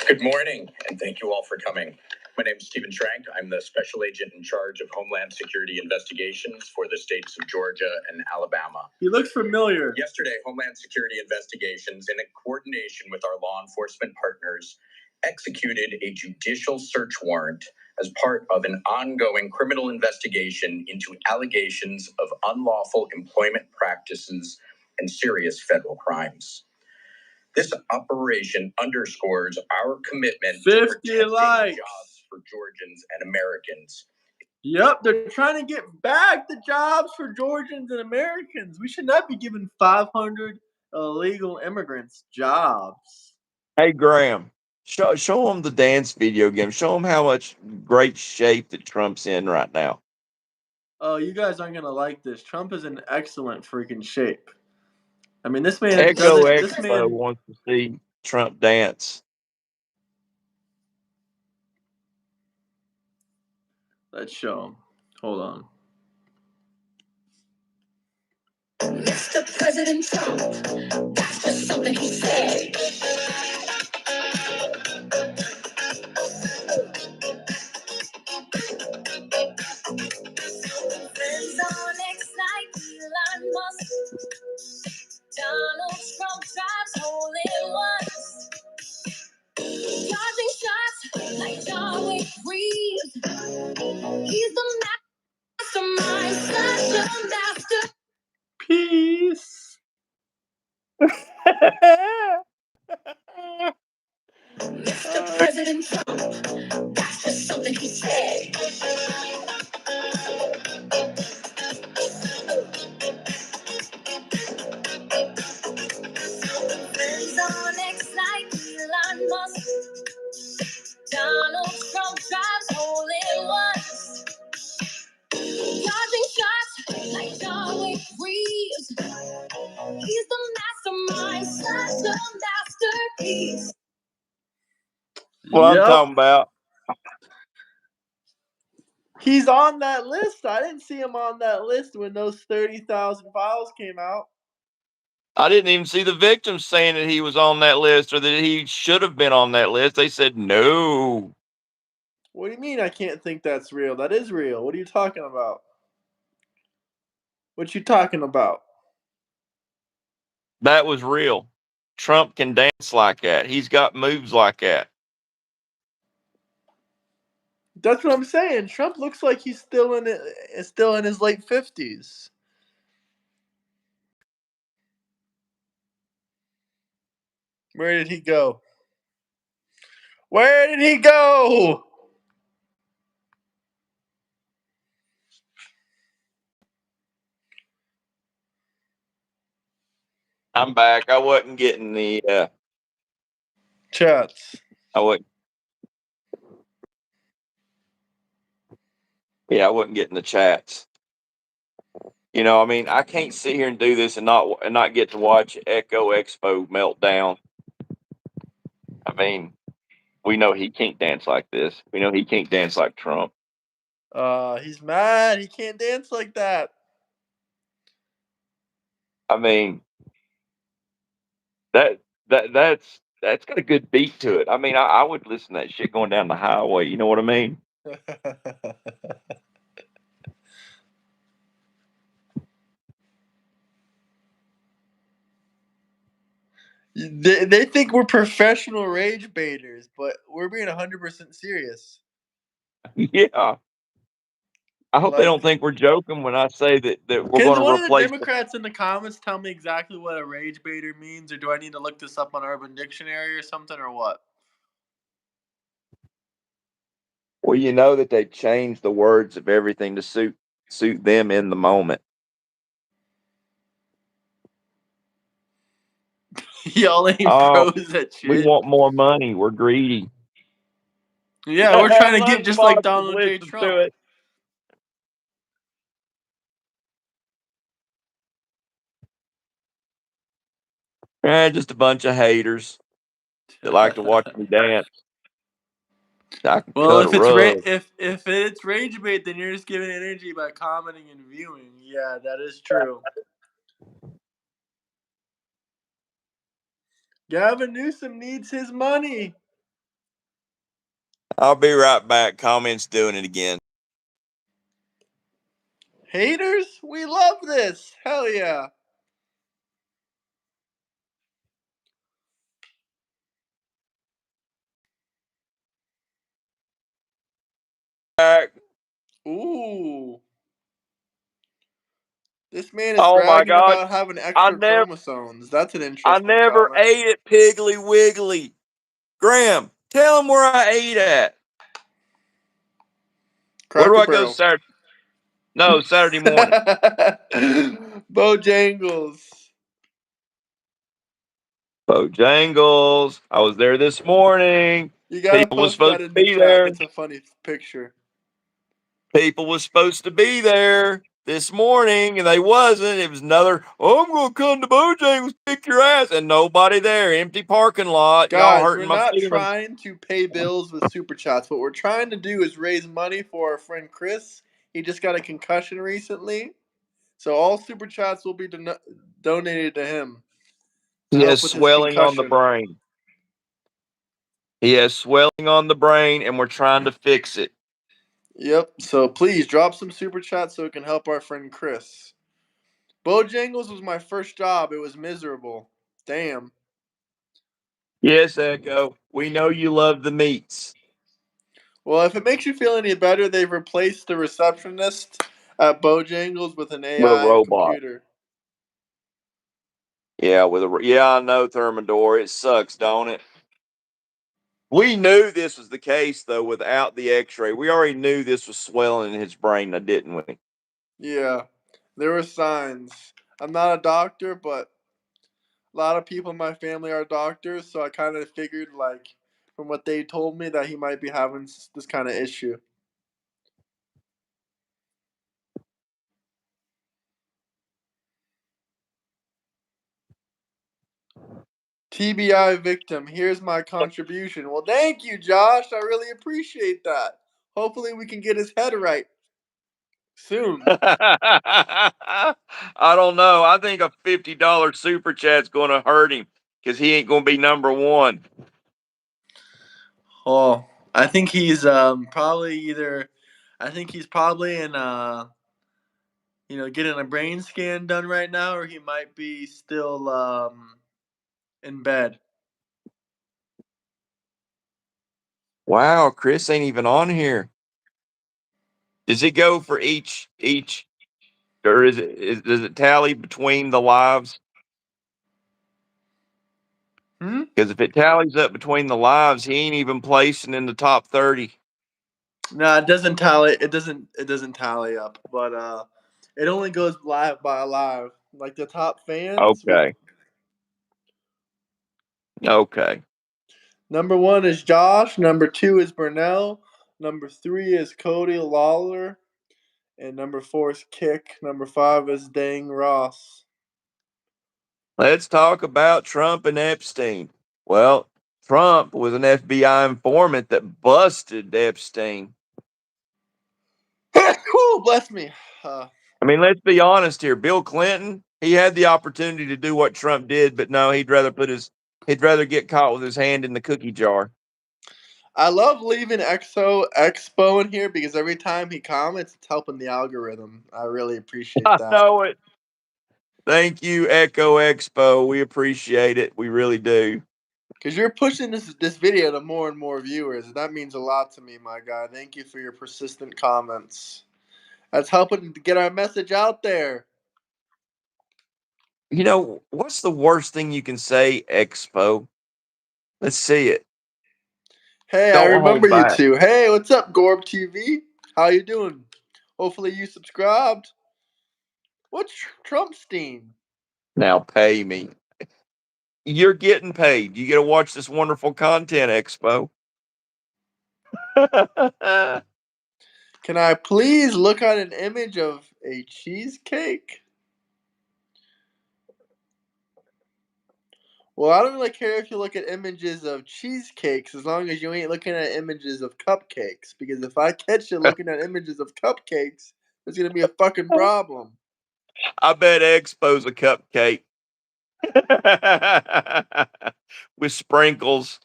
Good morning, and thank you all for coming. My name is Stephen Schrank. I'm the special agent in charge of Homeland Security investigations for the states of Georgia and Alabama. He looks familiar. Yesterday, Homeland Security investigations, in coordination with our law enforcement partners, executed a judicial search warrant as part of an ongoing criminal investigation into allegations of unlawful employment practices and serious federal crimes. This operation underscores our commitment to 50 protecting likes. jobs for Georgians and Americans. Yep, they're trying to get back the jobs for Georgians and Americans. We should not be giving 500 illegal immigrants jobs. Hey, Graham, show them the dance video game. Show them how much great shape that Trump's in right now. Oh, you guys aren't gonna like this. Trump is in excellent freaking shape. I mean, this man Echo doesn't. This Expo man. wants to see Trump dance. Let's show him. Hold on. Mr. President Trump, that's just something he said. Friends on X like Elon Musk. Donald Trump drives hole in ones. Dodging shots like John Wick Reeves. He's the mastermind, such a master. Peace. Mr. President Trump, that's just something he said. Friends on X like Elon Musk. Donald Trump drives hole in ones. Dodging shots like John Wick Reeves. He's the mastermind, such a masterpiece. What I'm talking about. He's on that list. I didn't see him on that list when those 30,000 files came out. I didn't even see the victims saying that he was on that list or that he should have been on that list. They said no. What do you mean I can't think that's real? That is real. What are you talking about? What you talking about? That was real. Trump can dance like that. He's got moves like that. That's what I'm saying. Trump looks like he's still in his late 50s. Where did he go? Where did he go? I'm back. I wasn't getting the chats. I wasn't getting the chats. You know, I mean, I can't sit here and do this and not get to watch Echo Expo melt down. I mean, we know he can't dance like this. We know he can't dance like Trump. He's mad. He can't dance like that. I mean, That's got a good beat to it. I mean, I would listen to that shit going down the highway. You know what I mean? They think we're professional rage baiters, but we're being 100% serious. Yeah. I hope they don't think we're joking when I say that we're Can going to one of the replace Democrats in the comments tell me exactly what a rage baiter means, or do I need to look this up on Urban Dictionary or something, or what? Well, you know that they changed the words of everything to suit them in the moment. Y'all ain't Oh, pros at shit. we want more money. We're greedy. Yeah, we're trying to get just like Lunchbox Donald J. listen Trump. to it. Just a bunch of haters that like to watch me dance. I can Well, cut a rug. if it's rage bait, then you're just giving energy by commenting and viewing. Yeah, that is true. Gavin Newsom needs his money. I'll be right back. Comments doing it again. Haters, we love this. Hell yeah. Back. Ooh. This man is Oh my bragging God. about having extra chromosomes. That's an interesting I never comment. ate at Piggly Wiggly. Graham, tell him where I ate at. Cracker Where do I Barrel. go Saturday? No, Saturday morning. Bojangles. Bojangles. I was there this morning. You gotta People was post supposed that to in the be chat. there. It's a funny picture. People was supposed to be there this morning, and they wasn't. It was another, oh, I'm going to come to Bojangles, kick your ass, and nobody there. Empty parking lot. Y'all Guys, we're hurting my not feelings. trying to pay bills with super chats. What we're trying to do is raise money for our friend Chris. He just got a concussion recently, so all super chats will be donated to him. He has swelling on the brain. He has swelling on the brain, and we're trying to fix it. Yep. So please drop some super chats so it can help our friend Chris. Bojangles was my first job. It was miserable. Damn. Yes, Echo. We know you love the meats. Well, if it makes you feel any better, they've replaced the receptionist at Bojangles with an AI robot. computer. Yeah, I know, Thermidor. It sucks, don't it? We knew this was the case, though, without the x-ray. We already knew this was swelling in his brain, didn't we? Yeah, there were signs. I'm not a doctor, but a lot of people in my family are doctors, so I kind of figured, like, from what they told me, that he might be having this kind of issue. TBI victim, here's my contribution. Well, thank you, Josh. I really appreciate that. Hopefully, we can get his head right soon. I don't know. I think a $50 super chat's going to hurt him because he ain't going to be number one. Oh, I think he's probably either. I think he's probably in getting a brain scan done right now, or he might be still in bed. Wow, Chris ain't even on here. Does it go for each, or does it tally between the lives? Because if it tallies up between the lives, he ain't even placing in the top 30. No, it doesn't tally. It doesn't tally up, but it only goes live by live. Like the top fans. Okay. Number 1 is Josh. Number 2 is Burnell. Number 3 is Cody Lawler. And number 4 is Kick. Number 5 is Dang Ross. Let's talk about Trump and Epstein. Well, Trump was an FBI informant that busted Epstein. Oh, bless me. I mean, let's be honest here. Bill Clinton, He had the opportunity to do what Trump did, but no, he'd rather get caught with his hand in the cookie jar. I love leaving Expo in here because every time he comments, it's helping the algorithm. I really appreciate that. I know it. Thank you, Echo Expo. We appreciate it. We really do. Because you're pushing this video to more and more viewers. That means a lot to me, my guy. Thank you for your persistent comments. That's helping to get our message out there. You know, what's the worst thing you can say, Expo? Let's see it. Hey, I remember you two. Hey, what's up, Gorb TV? How you doing? Hopefully you subscribed. What's Trumpstein? Now pay me. You're getting paid. You get to watch this wonderful content, Expo. Can I please look at an image of a cheesecake? Well, I don't really care if you look at images of cheesecakes as long as you ain't looking at images of cupcakes. Because if I catch you looking at images of cupcakes, there's going to be a fucking problem. I bet Expo's a cupcake. With sprinkles.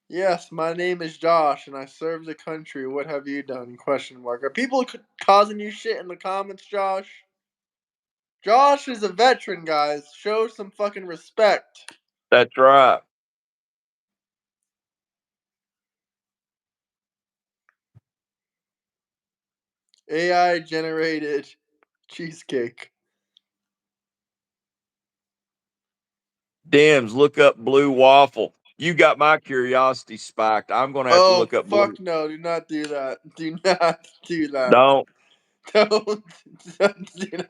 Yes, my name is Josh, and I serve the country. What have you done? Question mark. Are people causing you shit in the comments, Josh? Josh is a veteran, guys. Show some fucking respect. That's right. AI generated cheesecake. Dems, look up blue waffle. You got my curiosity spiked. I'm going to have to look up blue. Fuck no. Do not do that. Do not do that. Don't. Do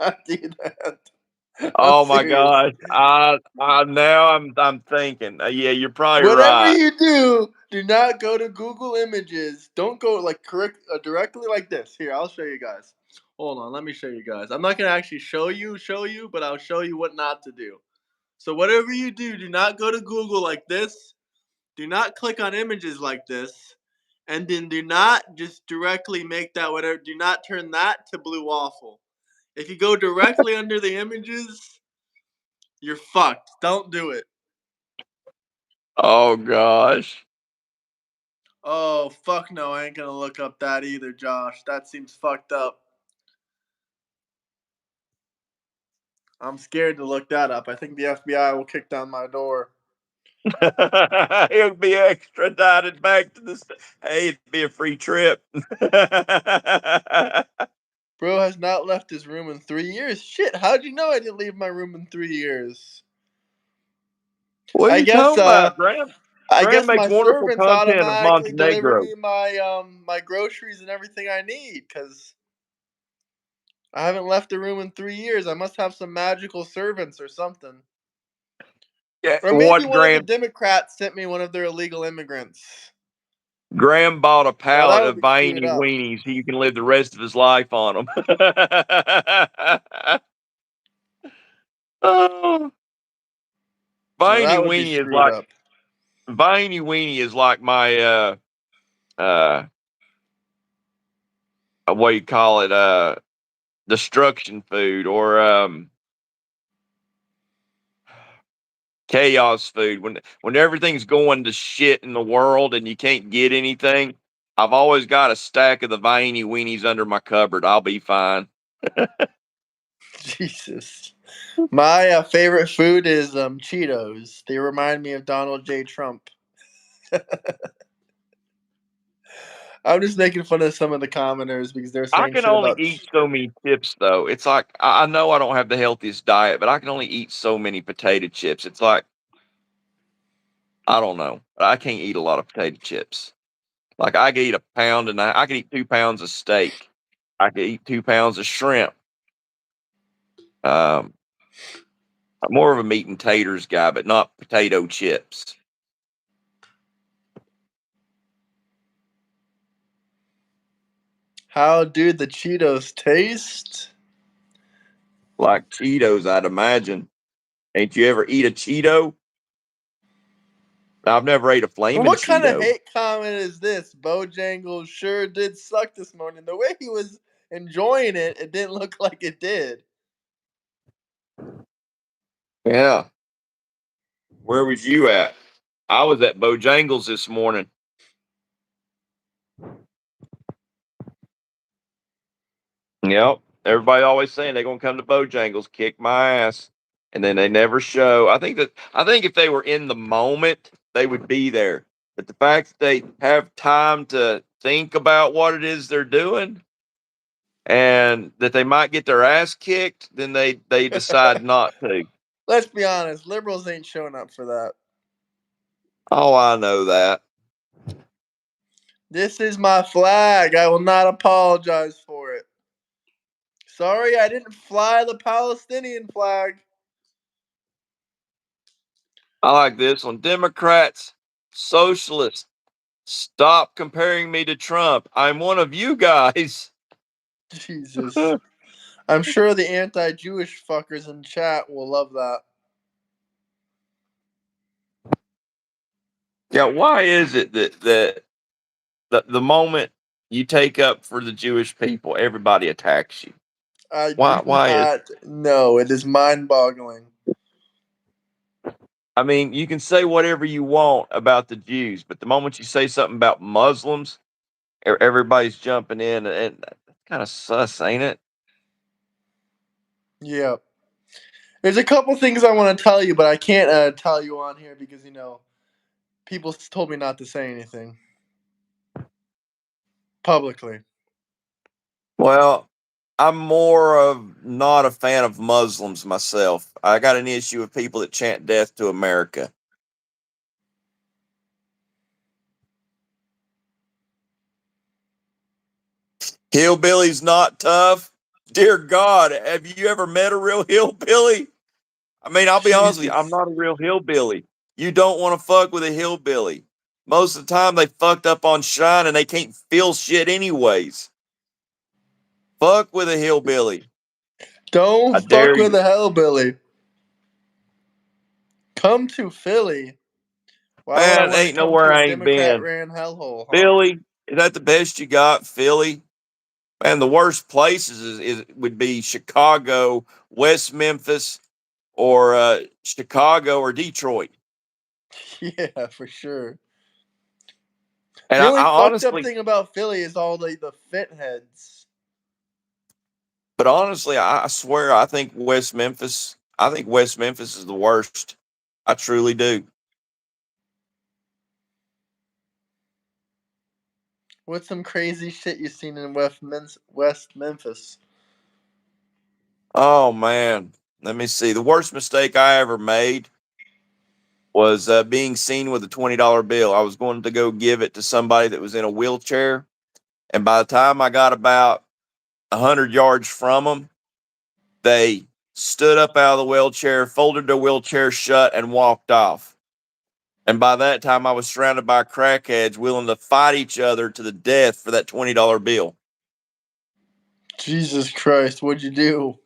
not do that. Oh my gosh. I'm thinking. Yeah, you're probably Whatever right. you do not go to Google Images. Don't go like directly like this. Here, I'll show you guys. Hold on, let me show you guys. I'm not gonna actually show you, but I'll show you what not to do. So whatever you do not go to Google like this. Do not click on images like this. And then do not just directly make that whatever. Do not turn that to blue waffle. If you go directly under the images, you're fucked. Don't do it. Oh gosh. Oh, fuck no, I ain't gonna look up that either, Josh. That seems fucked up. I'm scared to look that up. I think the FBI will kick down my door. He'll be extradited back to the state. Hey, it'd be a free trip. Bro has not left his room in 3 years. Shit, how'd you know I didn't leave my room in 3 years? What are you talking about, Graham? I Graham guess makes my wonderful servants content of automatically deliver Montenegro. me my groceries and everything I need because I haven't left the room in 3 years. I must have some magical servants or something. Yeah, Or maybe one of the Democrats sent me one of their illegal immigrants. Graham bought a pallet of screwed Viney up. weenies so you can live the rest of his life on them. Oh. Viney weenie is like up. Viney weenie is like my what do you call it? Destruction food or chaos food. When everything's going to shit in the world and you can't get anything, I've always got a stack of the Viney weenies under my cupboard. I'll be fine. Jesus. My favorite food is Cheetos. They remind me of Donald J. Trump. I'm just making fun of some of the commoners because they're saying I can shit only about eat so many chips, though. It's like I know I don't have the healthiest diet, but I can only eat so many potato chips. It's like I don't know. I can't eat a lot of potato chips. Like I could eat a pound, and I could eat 2 pounds of steak. I could eat 2 pounds of shrimp. I'm more of a meat and taters guy, but not potato chips. How do the Cheetos taste? Like Cheetos, I'd imagine. Ain't you ever eat a Cheeto? I've never ate a flaming What Cheeto. kind of hate comment is this? Bojangles sure did suck this morning. The way he was enjoying it, it didn't look like it did. Yeah. Where was you at? I was at Bojangles this morning. Yep. Everybody always saying they're gonna come to Bojangles, kick my ass, and then they never show. I think if they were in the moment, they would be there. But the fact that they have time to think about what it is they're doing and that they might get their ass kicked, then they decide not to. Let's be honest, liberals ain't showing up for that. Oh, I know that. This is my flag. I will not apologize for it. Sorry, I didn't fly the Palestinian flag. I like this one. Democrats, socialists, stop comparing me to Trump. I'm one of you guys. Jesus. I'm sure the anti-Jewish fuckers in chat will love that. Yeah, why is it that the moment you take up for the Jewish people, everybody attacks you? I do Why is not know. It is mind-boggling. I mean, you can say whatever you want about the Jews, but the moment you say something about Muslims, everybody's jumping in, and that's kind of sus, ain't it? Yeah. There's a couple things I want to tell you, but I can't tell you on here because, people told me not to say anything publicly. Well, I'm more of not a fan of Muslims myself. I got an issue with people that chant death to America. Hillbilly's not tough. Dear God, have you ever met a real hillbilly? I mean, I'll be honest with you, I'm Jesus. not a real hillbilly. You don't want to fuck with a hillbilly. Most of the time, they fucked up on shine and they can't feel shit anyways. Fuck with a hillbilly. Don't I fuck dare with you. a hellbilly. Come to Philly. Why would I Man, want to ain't come nowhere to a I ain't been. Democrat-ran hellhole, huh? Philly, is that the best you got? Philly? Man, the worst places would be Chicago, West Memphis, or Chicago or Detroit. Yeah, for sure. And The I only fucked up honestly, thing about Philly is all the fit heads. but honestly, I swear, I think West Memphis is the worst. I truly do. What's some crazy shit you seen in West Memphis? Oh man, let me see. The worst mistake I ever made was being seen with a $20 bill. I was going to go give it to somebody that was in a wheelchair, and by the time I got about 100 yards from them, they stood up out of the wheelchair, folded their wheelchair shut, and walked off. And by that time, I was surrounded by crackheads willing to fight each other to the death for that $20 bill. Jesus Christ, what'd you do?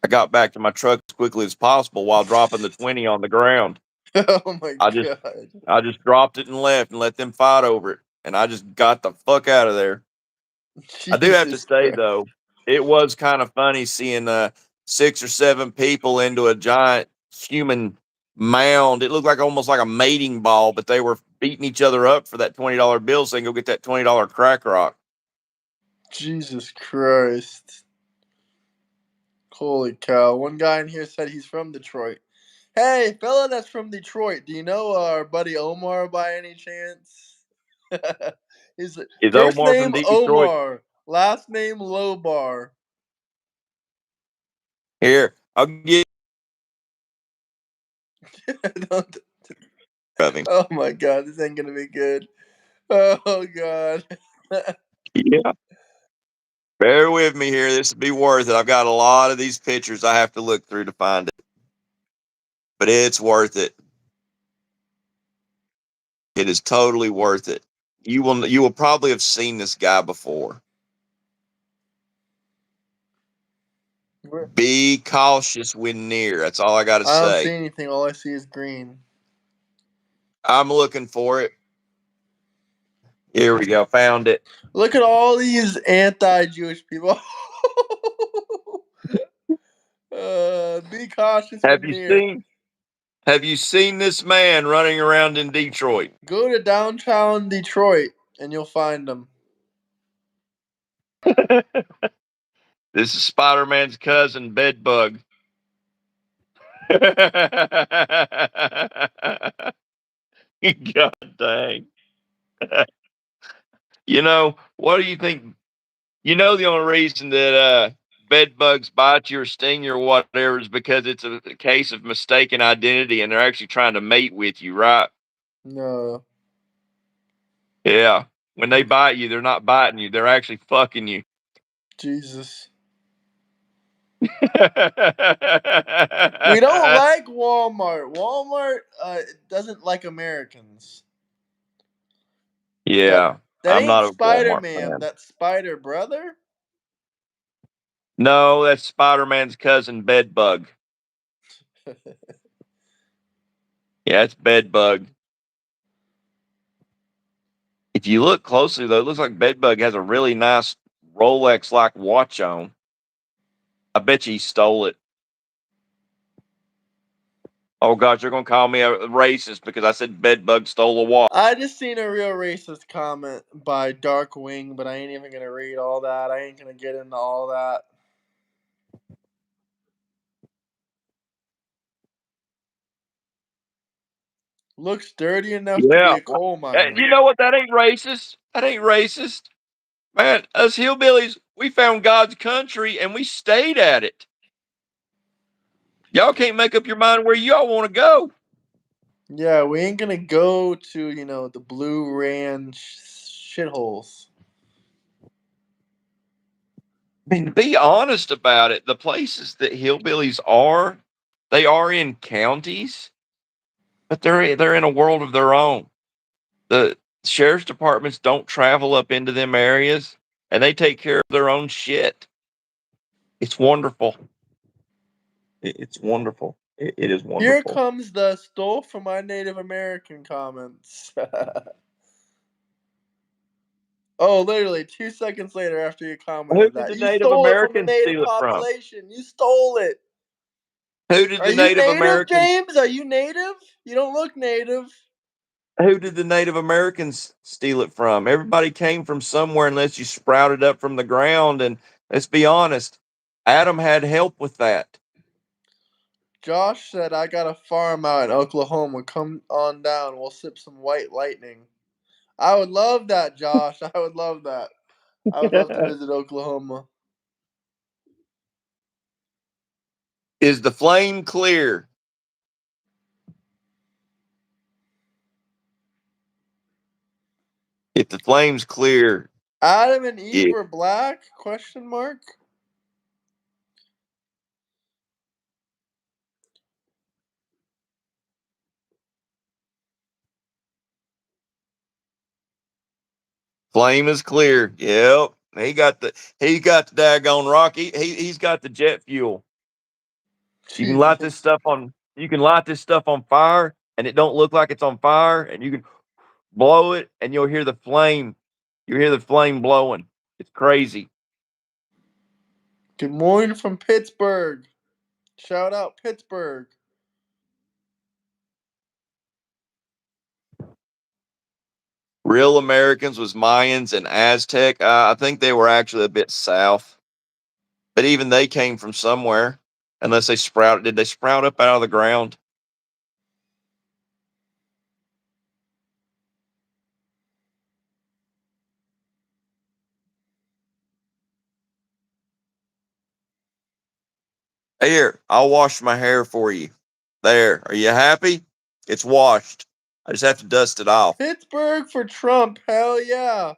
I got back to my truck as quickly as possible while dropping the 20 on the ground. Oh my I just God. I just dropped it and left and let them fight over it. And I just got the fuck out of there. I do have to Jesus say Christ. though, it was kind of funny seeing 6 or 7 people into a giant human mound. It looked like almost like a mating ball, but they were beating each other up for that $20 bill so they can go get that $20 crack rock. Jesus Christ. Holy cow. One guy in here said he's from Detroit. Hey, fella that's from Detroit, do you know our buddy Omar by any chance? His Is first Omar from name Detroit? Omar, last name Lobar. Here, I'll get Don't- of him. oh my God, this ain't gonna be good. Oh God. Yeah. Bear with me here. This will be worth it. I've got a lot of these pictures I have to look through to find it, but it's worth it. It is totally worth it. You will probably have seen this guy before. Be cautious when near. That's all I got to I don't see say. anything. All I see is green. I'm looking for it. Here we go. Found it. Look at all these anti-Jewish people. Be cautious Have from you here. seen this man running around in Detroit? Go to downtown Detroit and you'll find him. This is Spider-Man's cousin, Bedbug. God dang. What do you think? The only reason that bed bugs bite you or sting you or whatever is because it's a case of mistaken identity and they're actually trying to mate with you, right? No. Yeah. When they bite you, they're not biting you, they're actually fucking you. Jesus. We don't like Walmart. Walmart doesn't like Americans. Yeah. That I'm not ain't a Walmart Spider-Man. fan. That's Spider Brother. No, that's Spider-Man's cousin, Bedbug. Yeah, it's Bedbug. If you look closely, though, it looks like Bedbug has a really nice Rolex-like watch on. I bet you he stole it. Oh, gosh, you're going to call me a racist because I said Bedbug stole a watch. I just seen a real racist comment by Darkwing, but I ain't even going to read all that. I ain't going to get into all that. Looks dirty enough to be a coal miner. You know what? That ain't racist. That ain't racist. Man, us hillbillies, we found God's country and we stayed at it. Y'all can't make up your mind where y'all want to go. Yeah, we ain't gonna go to, the Blue Ranch shitholes. I mean, to be honest about it, the places that hillbillies are, they are in counties, but they're in a world of their own. The sheriff's departments don't travel up into them areas, and they take care of their own shit. It's wonderful. It's wonderful. It is wonderful. Here comes the stole from my Native American comments. Oh, literally 2 seconds later after you commented Who did that. the You Native stole it from the Americans native steal it from? population. You stole it. Who did Are the you Native native, Americans? James? Are you native? You don't look native. Who did the Native Americans steal it from? Everybody came from somewhere unless you sprouted up from the ground. And let's be honest, Adam had help with that. Josh said, I got a farm out in Oklahoma. Come on down. We'll sip some white lightning. I would love that, Josh. I would love that. I would love to visit Oklahoma. Is the flame clear? If the flame's clear, Adam and Eve were black? Question mark. flame is clear. Yep. He got the daggone rock. He's got the jet fuel. You can light this stuff on fire and it don't look like it's on fire, and you can blow it and you'll hear the flame. You hear the flame blowing. It's crazy. Good morning from Pittsburgh. Shout out Pittsburgh. Real Americans was Mayans and Aztec. I think they were actually a bit south, but even they came from somewhere. Unless they sprouted, did they sprout up out of the ground? Here, I'll wash my hair for you. There, are you happy? It's washed. I just have to dust it off. Pittsburgh for Trump. Hell yeah.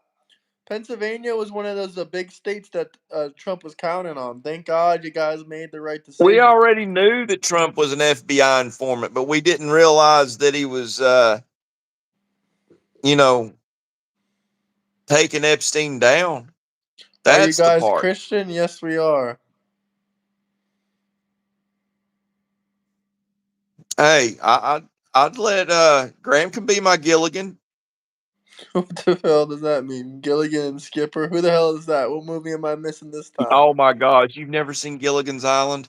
Pennsylvania was one of those big states that Trump was counting on. Thank God you guys made the right decision. We already knew that Trump was an FBI informant, but we didn't realize that he was, taking Epstein down. Are you That's the guys part. Christian? Yes, we are. Hey, I'd let Graham can be my Gilligan. What the hell does that mean? Gilligan and Skipper? Who the hell is that? What movie am I missing this time? Oh my gosh, you've never seen Gilligan's Island?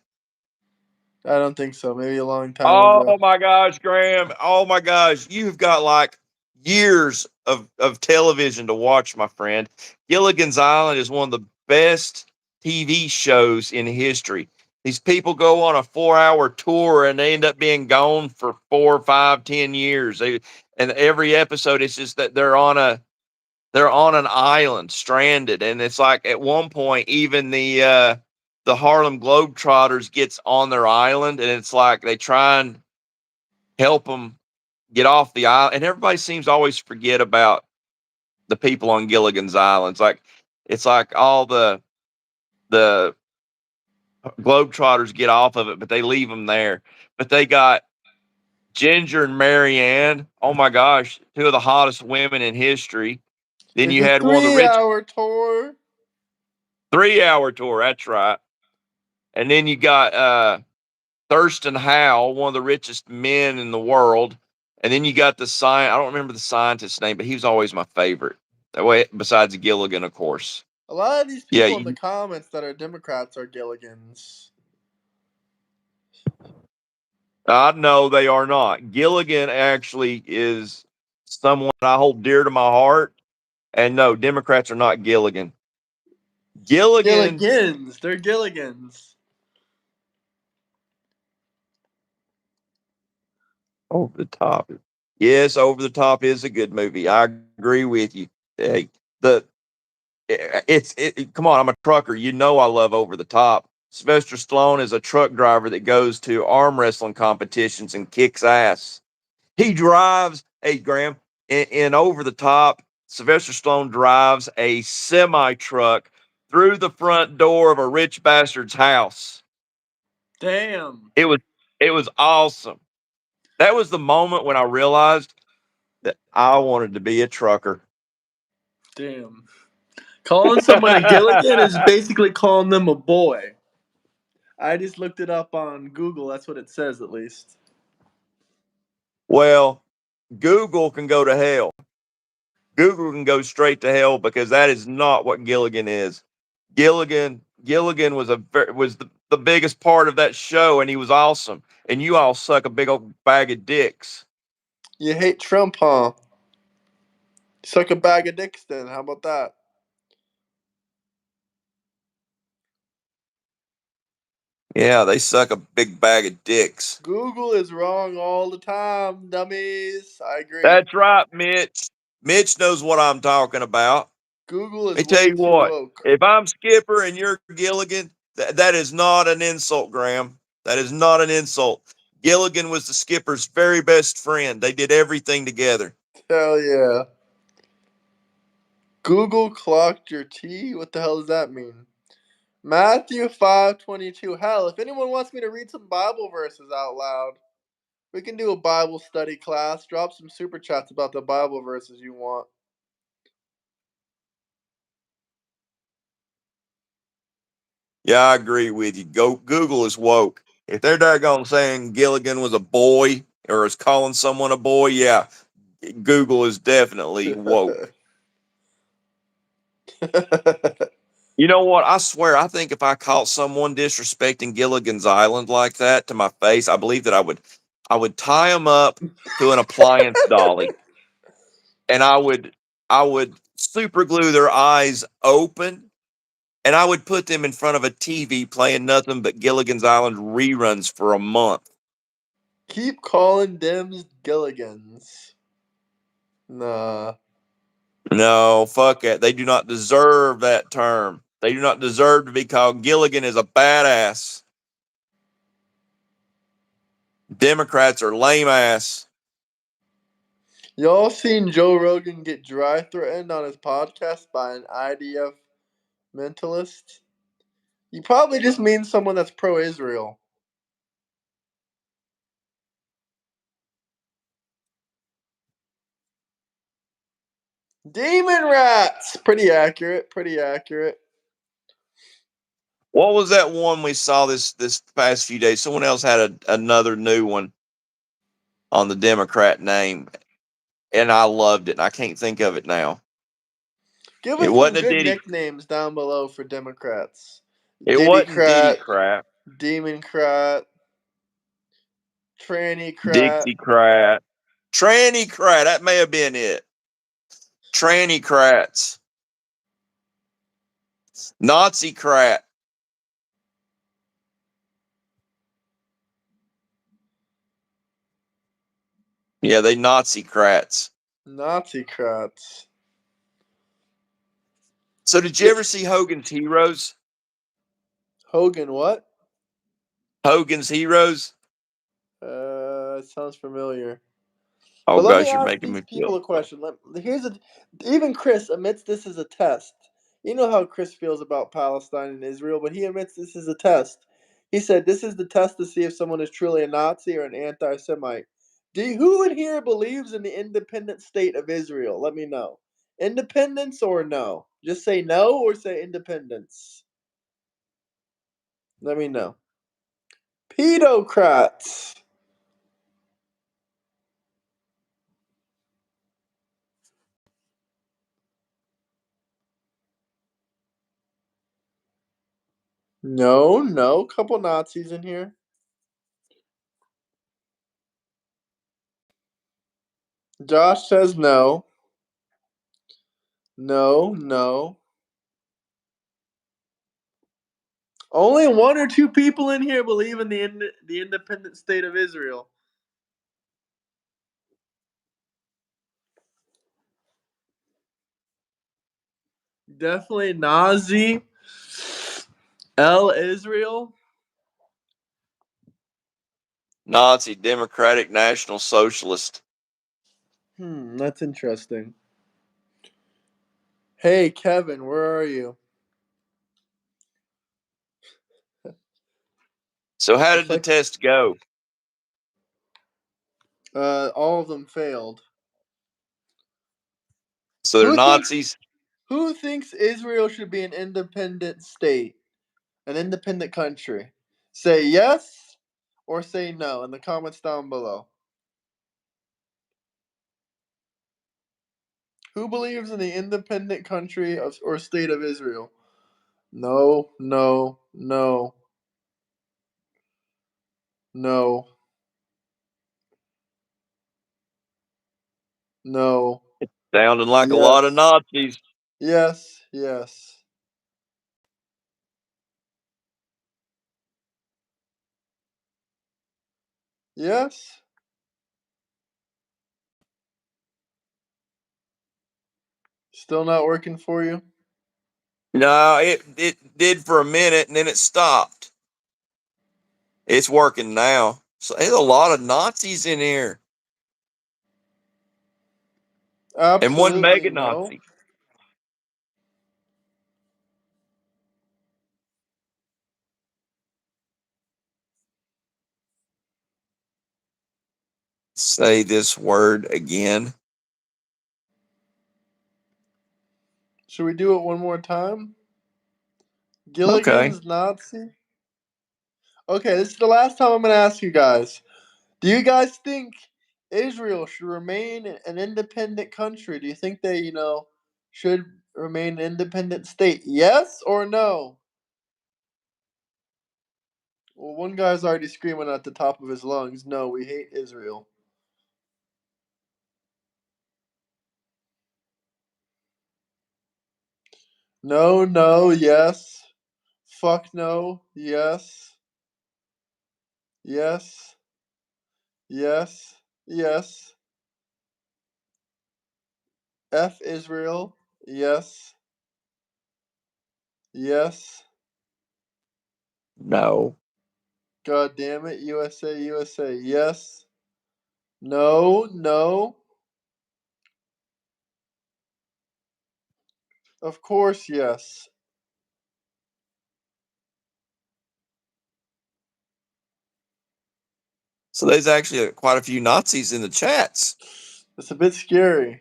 I don't think so. Maybe a long time Oh ago. my gosh, Graham. Oh my gosh. You've got like years of television to watch, my friend. Gilligan's Island is one of the best TV shows in history. These people go on a 4-hour tour and they end up being gone for 4, 5, 10 years. And every episode it's just that they're on an island stranded. And it's like at one point, even the Harlem Globetrotters gets on their island and it's like they try and help them get off the island. And everybody seems to always forget about the people on Gilligan's Island. It's like all the Globetrotters get off of it, but they leave them there. But they got Ginger and Marianne. Oh my gosh, two of the hottest women in history. Then It's you a had one of the rich 3-hour tour. 3-hour tour. That's right. And then you got Thurston Howell, one of the richest men in the world. And then you got I don't remember the scientist's name, but he was always my favorite. That way, besides Gilligan, of course. A lot of these Yeah, people in the comments that are Democrats are Gilligans. I know they are not. Gilligan actually is someone I hold dear to my heart. And no, Democrats are not Gilligan. Gilligan Gilligans. They're Gilligans. Over the Top. Yes, Over the Top is a good movie. I agree with you. Hey, the come on, I'm a trucker. You know I love Over the Top. Sylvester Stallone is a truck driver that goes to arm wrestling competitions and kicks ass. He drives, hey Graham, in Over the Top, Sylvester Stallone drives a semi truck through the front door of a rich bastard's house. Damn. It was awesome. That was the moment when I realized that I wanted to be a trucker. Damn. Calling someone a Gilligan is basically calling them a boy. I just looked it up on Google. That's what it says, at least. Well, Google can go to hell. Google can go straight to hell because that is not what Gilligan is. Gilligan was the biggest part of that show, and he was awesome. And you all suck a big old bag of dicks. You hate Trump, huh? Suck a bag of dicks then. How about that? Yeah, they suck a big bag of dicks. Google is wrong all the time, dummies. I agree. That's right, Mitch. Mitch knows what I'm talking about. Google Let me is tell way you too what. woke. If I'm Skipper and you're Gilligan, that is not an insult, Graham. That is not an insult. Gilligan was the skipper's very best friend. They did everything together. Hell yeah. Google clocked your tea? What the hell does that mean? Matthew 5:22. Hell, if anyone wants me to read some Bible verses out loud, we can do a Bible study class. Drop some super chats about the Bible verses you want. Yeah, I agree with you. Google is woke. If they're daggone saying Gilligan was a boy or is calling someone a boy, yeah, Google is definitely woke. You know what? I swear, I think if I caught someone disrespecting Gilligan's Island like that to my face, I believe that I would tie them up to an appliance dolly, and I would super glue their eyes open, and I would put them in front of a TV playing nothing but Gilligan's Island reruns for a month. Keep calling them Gilligans. Nah. No, fuck it. They do not deserve that term. They do not deserve to be called. Gilligan is a badass. Democrats are lame ass. Y'all seen Joe Rogan get dry threatened on his podcast by an IDF mentalist? You probably just mean someone that's pro-Israel. Demon rats! Pretty accurate, pretty accurate. What was that one we saw this past few days? Someone else had another new one on the Democrat name. and I loved it. I can't think of it now. Give It us wasn't some a good Diddy. nicknames down below for Democrats. It wasn't Diddy Diddycrat, crap. Demoncrat, Trannycrat. Dixiecrat. Trannycrat. That may have been it. Trannycrats. Nazi-crat. Yeah, they Nazi-crats. Nazi-crats. So did you ever see Hogan's Heroes? Hogan what? Hogan's Heroes? It sounds familiar. Oh, But let me gosh, you're ask making these me feel. people a question. Even Chris admits this is a test. You know how Chris feels about Palestine and Israel, but he admits this is a test. He said this is the test to see if someone is truly a Nazi or an anti-Semite. Who in here believes in the independent state of Israel? Let me know. Independence or no? Just say no or say independence. Let me know. Pedocrats. No. Couple Nazis in here. Josh says no. No. Only one or two people in here believe in the independent state of Israel. Definitely Nazi. Israel. Nazi, Democratic, National Socialist. That's interesting. Hey, Kevin, where are you? So how did the test go? All of them failed. So they're Nazis? Who thinks Israel should be an independent state? An independent country? Say yes or say no in the comments down below. Who believes in the independent country or state of Israel? No. No. Sounding like a lot of Nazis. Yes. Yes. Still not working for you? No, it did for a minute and then it stopped. It's working now. So there's a lot of Nazis in here. Absolutely and one mega no. Nazi. Say this word again. Should we do it one more time? Gilligan's Okay. Nazi? Okay, this is the last time I'm going to ask you guys. Do you guys think Israel should remain an independent country? Do you think they, should remain an independent state? Yes or no? Well, one guy's already screaming at the top of his lungs, no, we hate Israel. No, yes. Fuck no, yes. Yes. F Israel, yes. No. God damn it, USA, yes. No. Of course, yes. So there's actually quite a few Nazis in the chats. It's a bit scary.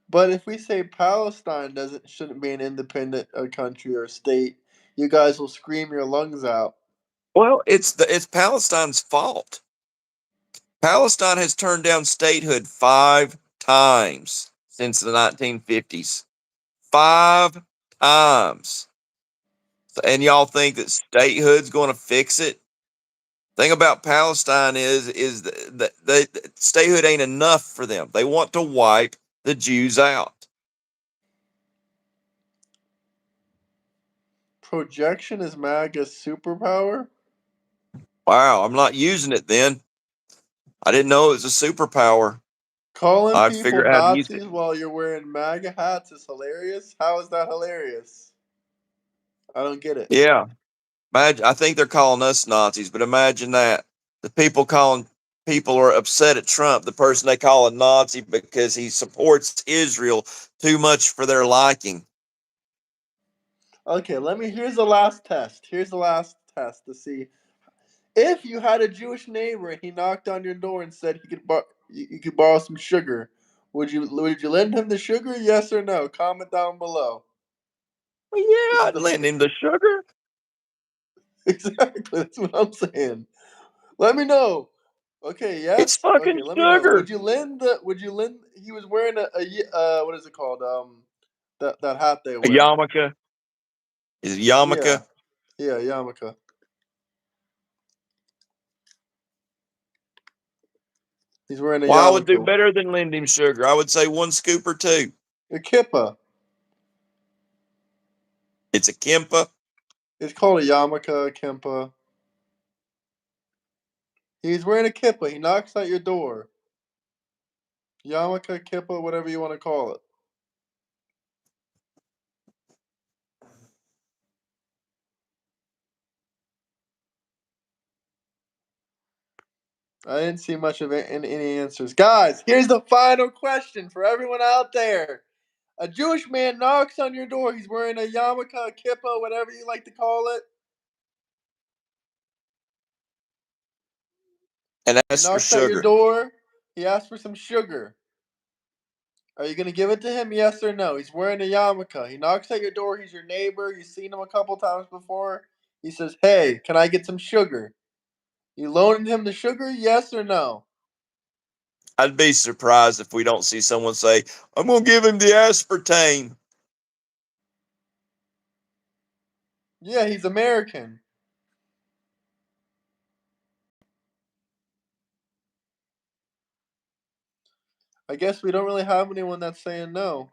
But if we say Palestine shouldn't be an independent country or state, you guys will scream your lungs out. Well, it's Palestine's fault. Palestine has turned down statehood 5 times since the 1950s. 5 times. And y'all think that statehood's going to fix it? Thing about Palestine is that statehood ain't enough for them. They want to wipe the Jews out. Projection is MAGA's superpower? Wow, I'm not using it then. I didn't know it was a superpower. Calling I'd people figure out how to use it. Nazis while you're wearing MAGA hats is hilarious. How is that hilarious? I don't get it. Yeah. Imagine, I think they're calling us Nazis, but imagine that. The people are upset at Trump, the person they call a Nazi because he supports Israel too much for their liking. Okay, here's the last test. Here's the last test to see if you had a Jewish neighbor and he knocked on your door and said you could borrow some sugar. Would you lend him the sugar? Yes or no? Comment down below. Well, yeah, I'd lend him the sugar. Exactly. That's what I'm saying. Let me know. Okay, It's yes. fucking Okay, let me know. sugar. Would you lend? He was wearing what is it called? That hat they A wear. yarmulke. Is it yarmulke? Yeah, yarmulke. He's wearing a Well, I would do yarmulke. better than lend him sugar. I would say 1 scoop or 2. A kippah. It's a kippah. It's called a yarmulke, a kippah. He's wearing a kippah. He knocks at your door. Yarmulke, kippah, whatever you want to call it. I didn't see much of any answers. Guys, here's the final question for everyone out there. A Jewish man knocks on your door. He's wearing a yarmulke, a kippah, whatever you like to call it. And He that's for knocks at your sugar. door. He asks for some sugar. Are you going to give it to him? Yes or no? He's wearing a yarmulke. He knocks at your door. He's your neighbor. You've seen him a couple times before. He says, hey, can I get some sugar? You loaning him the sugar? Yes or no? I'd be surprised if we don't see someone say, I'm going to give him the aspartame. Yeah, he's American. I guess we don't really have anyone that's saying no.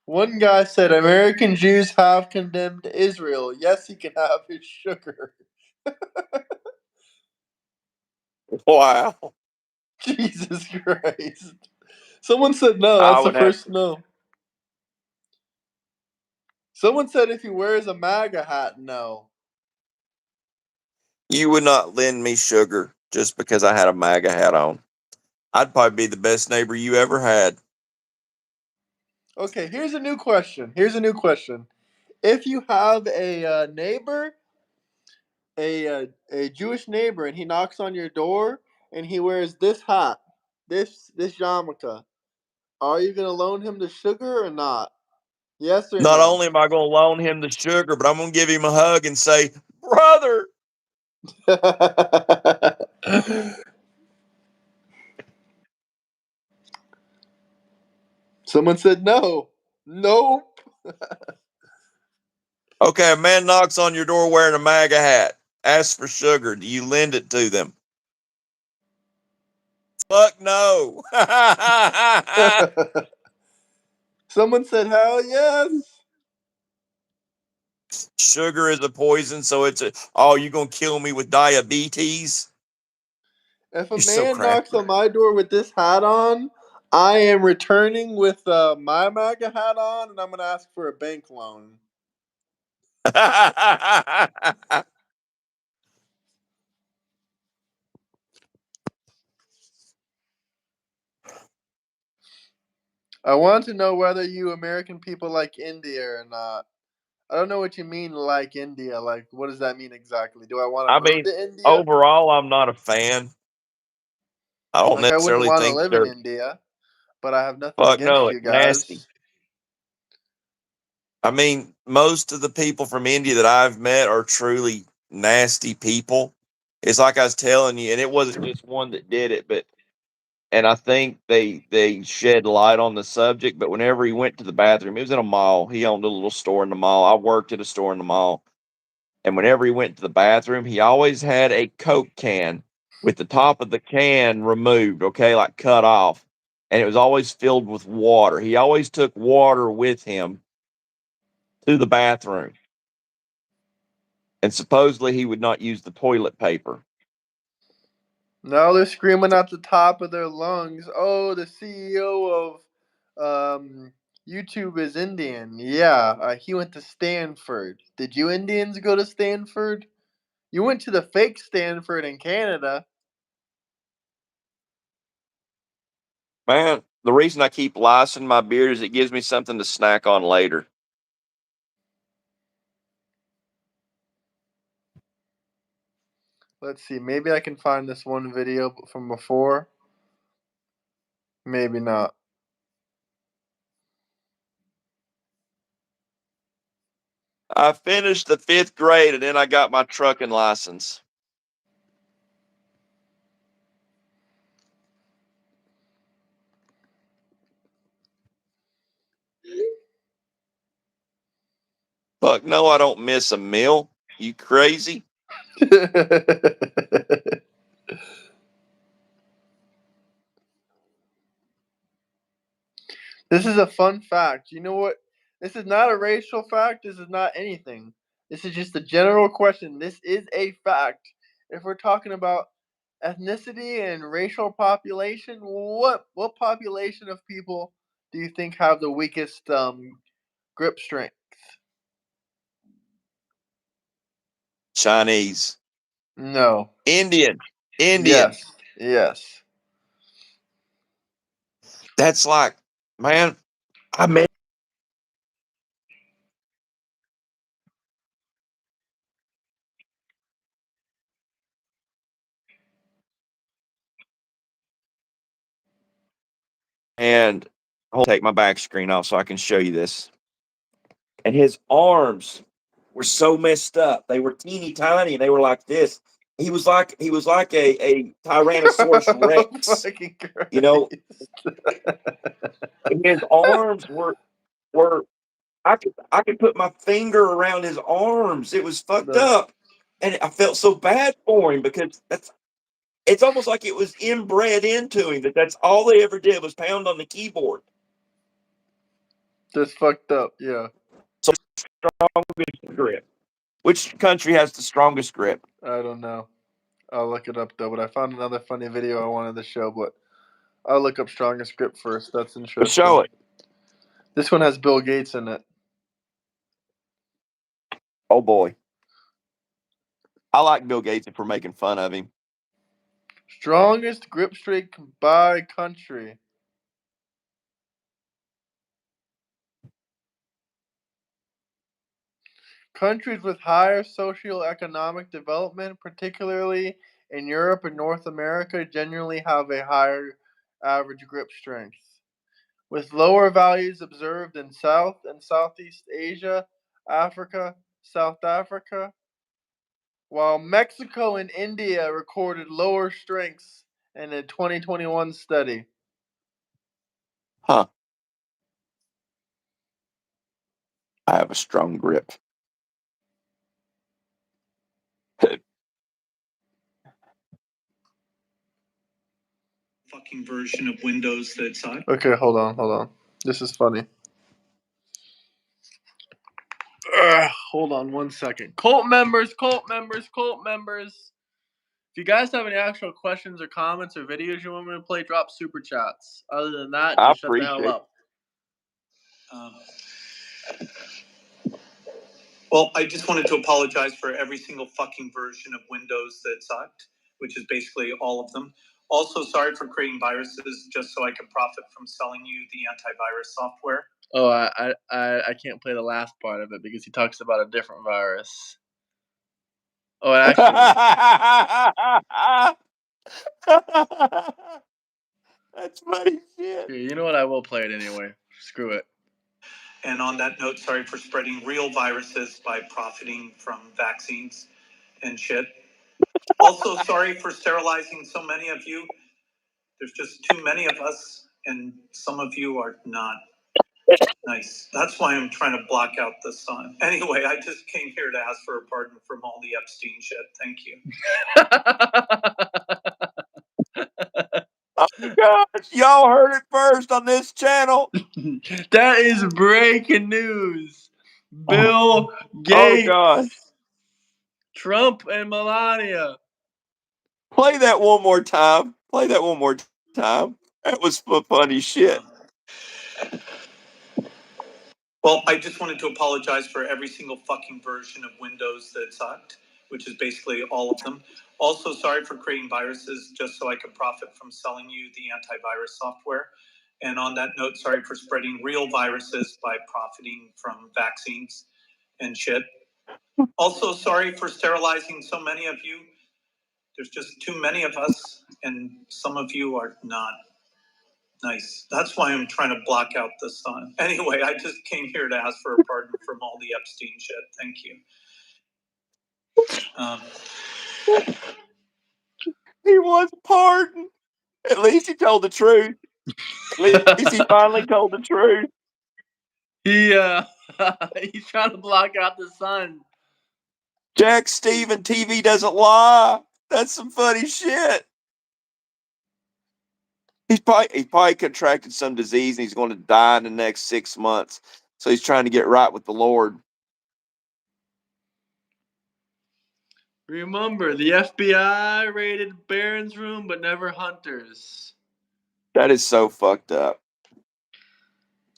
One guy said American Jews have condemned Israel. Yes, he can have his sugar. Wow. Jesus Christ. Someone said no. I That's the would have first no. Someone said if he wears a MAGA hat, no. You would not lend me sugar just because I had a MAGA hat on. I'd probably be the best neighbor you ever had. Okay, here's a new question. If you have a neighbor, a Jewish neighbor, and he knocks on your door and he wears this hat, this yarmulke, are you gonna loan him the sugar or not? Yes or Not no? only am I going to loan him the sugar, but I'm going to give him a hug and say, brother. Someone said no. Nope. Okay, a man knocks on your door wearing a MAGA hat. Asks for sugar. Do you lend it to them? Fuck no. Someone said hell yes. Sugar is a poison, so oh, you going to kill me with diabetes? If a You're so man knocks crappy. on my door with this hat on, I am returning with my MAGA hat on, and I'm gonna ask for a bank loan. I want to know whether you American people like India or not. I don't know what you mean like India. Like, what does that mean exactly? Do I want I to move mean, to India? overall, I'm not a fan. I don't Like, I wouldn't necessarily want to think live in they're, India, but I have nothing fuck no, against it's you nasty. guys. I mean, most of the people from India that I've met are truly nasty people. It's like I was telling you, and it wasn't just one that did it, but and I think they shed light on the subject. But whenever he went to the bathroom, it was in a mall. He owned a little store in the mall. I worked at a store in the mall, and whenever he went to the bathroom, he always had a Coke can with the top of the can removed, okay, like cut off, and it was always filled with water. He always took water with him to the bathroom. And supposedly he would not use the toilet paper. Now they're screaming at the top of their lungs, oh, the CEO of YouTube is Indian. Yeah, he went to Stanford. Did you Indians go to Stanford? You went to the fake Stanford in Canada. Man, the reason I keep lysing my beard is it gives me something to snack on later. Let's see, maybe I can find this one video from before. Maybe not. I finished the 5th grade and then I got my trucking license. Fuck no, I don't miss a meal. You crazy? This is a fun fact. You know what? This is not a racial fact. This is not anything. This is just a general question. This is a fact. If we're talking about ethnicity and racial population, what population of people do you think have the weakest grip strength? Chinese. No. Indian. Yes. Yes. That's like, man, I met and I'll take my back screen off so I can show you this. And his arms were so messed up. They were teeny tiny and they were like this. He was like a Tyrannosaurus Rex. Fucking Christ. You know, and his arms were I could put my finger around his arms. It was fucked No. up. And I felt so bad for him because it's almost like it was inbred into him that's all they ever did was pound on the keyboard. Just fucked up, yeah. So strongest grip. Which country has the strongest grip? I don't know. I'll look it up though, but I found another funny video I wanted to show, but I'll look up strongest grip first. That's interesting. Show it. This one has Bill Gates in it. Oh boy. I like Bill Gates for making fun of him. Strongest grip strength by country. Countries with higher socioeconomic development, particularly in Europe and North America, generally have a higher average grip strength, with lower values observed in South and Southeast Asia, Africa, South Africa, while Mexico and India recorded lower strengths in a 2021 study. Huh. I have a strong grip. Fucking version of Windows that sucks. Okay, hold on. This is funny. Hold on 1 second. Cult members. If you guys have any actual questions or comments or videos you want me to play, drop super chats. Other than that, just shut the hell up. Well, I just wanted to apologize for every single fucking version of Windows that sucked, which is basically all of them. Also, sorry for creating viruses just so I can profit from selling you the antivirus software. Oh, I can't play the last part of it because he talks about a different virus. Oh, actually, that's funny shit. you know what? I will play it anyway. Screw it. And on that note, sorry for spreading real viruses by profiting from vaccines and shit. Also, sorry for sterilizing so many of you. There's just too many of us, and some of you are not nice. That's why I'm trying to block out the sun. Anyway, I just came here to ask for a pardon from all the Epstein shit. Thank you. Oh gosh, y'all heard it first on this channel. That is breaking news. Bill Gates, gosh. Trump, and Melania. Play that one more time. Play that one more time. That was funny shit. Well, I just wanted to apologize for every single fucking version of Windows that sucked, which is basically all of them. Also, sorry for creating viruses just so I could profit from selling you the antivirus software. And on that note, sorry for spreading real viruses by profiting from vaccines and shit. Also, sorry for sterilizing so many of you. There's just too many of us, and some of you are not nice. That's why I'm trying to block out the sun. Anyway, I just came here to ask for a pardon from all the Epstein shit. Thank you. He wants pardon. At least he told the truth. At least he finally told the truth. He he's trying to block out the sun. Jack Steven TV doesn't lie. That's some funny shit. He probably contracted some disease and he's going to die in the next 6 months. So he's trying to get right with the Lord. Remember, the FBI raided Barron's room, but never Hunter's. That is so fucked up.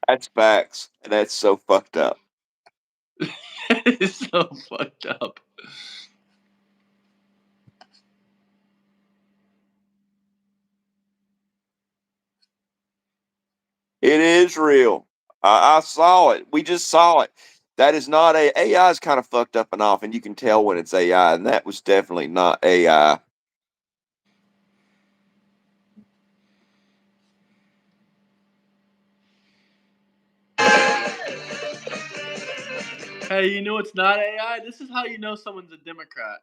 That's facts. And that's so fucked up. It is so fucked up. It is real. I saw it. We just saw it. That is not AI is kind of fucked up and off, and you can tell when it's AI, and that was definitely not AI. Hey, you know it's not AI? This is how you know someone's a Democrat.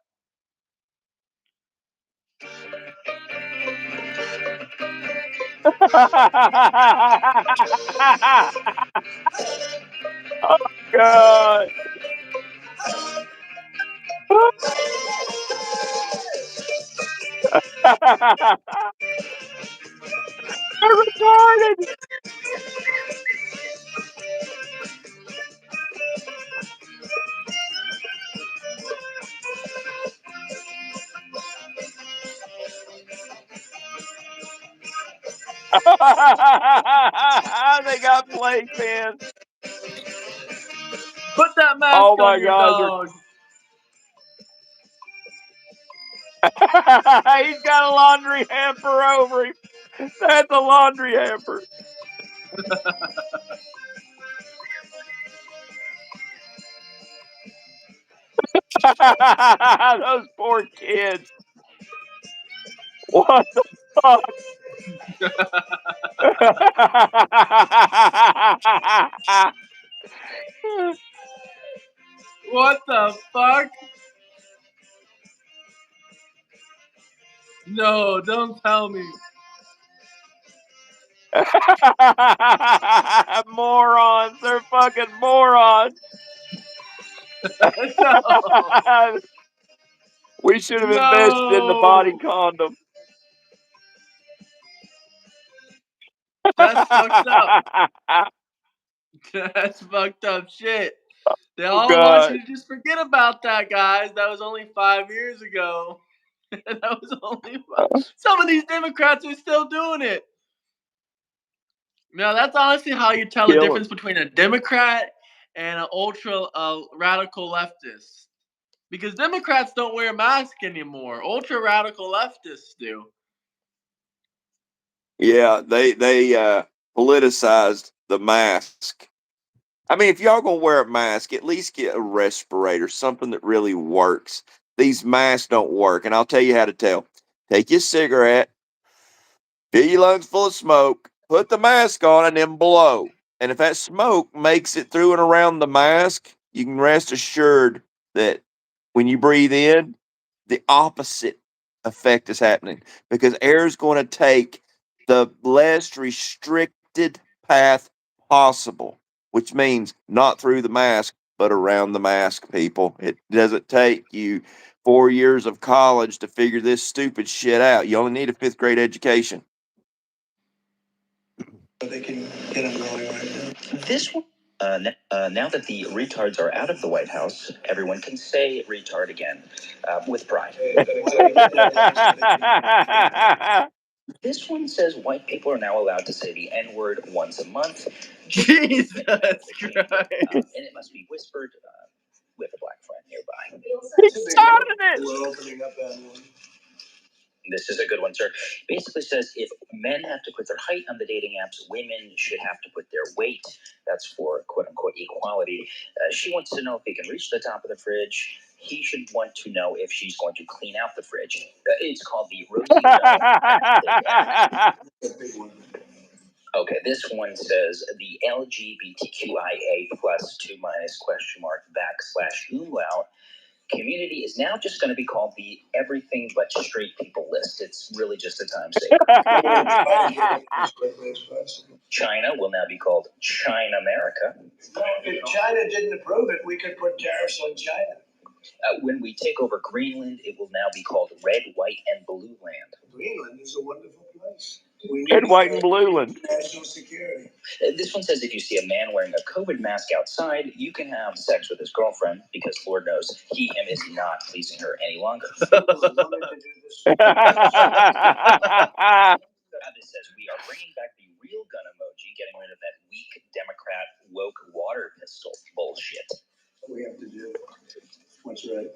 Oh God. They're retarded. They got playpens. Put that mask Oh on my your God. dog. He's got a laundry hamper over him. That's a laundry hamper. Those poor kids. What the fuck? What the fuck? No, don't tell me. Morons. They're fucking morons. No. We should have invested in the No. body condom. That's fucked up. That's fucked up shit. They Oh all want God. you to just forget about that, guys. That was only 5 years ago. That was only some of these Democrats are still doing it. Now, that's honestly how you tell the Kill difference between a Democrat and an ultra radical leftist. Because Democrats don't wear masks anymore. Ultra radical leftists do. Yeah, they politicized the mask. I mean, if y'all gonna wear a mask, at least get a respirator, something that really works. These masks don't work, and I'll tell you how to tell. Take your cigarette, fill your lungs full of smoke, put the mask on, and then blow. And if that smoke makes it through and around the mask, you can rest assured that when you breathe in, the opposite effect is happening because air is going to take the less restricted path possible, which means not through the mask, but around the mask, people. It doesn't take you 4 years of college to figure this stupid shit out. You only need a 5th grade education. They can get them going right now. This one. Now that the retards are out of the White House, everyone can say retard again with pride. This one says white people are now allowed to say the N-word once a month. Jesus Christ. And it must be whispered with a black friend nearby. He started it. We're opening up that one. This is a good one, sir. Basically says if men have to put their height on the dating apps, women should have to put their weight. That's for quote-unquote equality. She wants to know if he can reach the top of the fridge. He should want to know if she's going to clean out the fridge. It's called the Rosie Okay, this one says the LGBTQIA plus 2- / umlaut community is now just going to be called the everything but straight people list. It's really just a time saver. China will now be called China America. If China didn't approve it, we could put tariffs on China. When we take over Greenland, it will now be called Red, White, and Blue Land. Greenland is a wonderful place. Red, white, and blue land. National security. This one says if you see a man wearing a COVID mask outside, you can have sex with his girlfriend because Lord knows him is not pleasing her any longer. This says we are bringing back the real gun emoji, getting rid of that weak Democrat woke water pistol bullshit. We have to do what's right.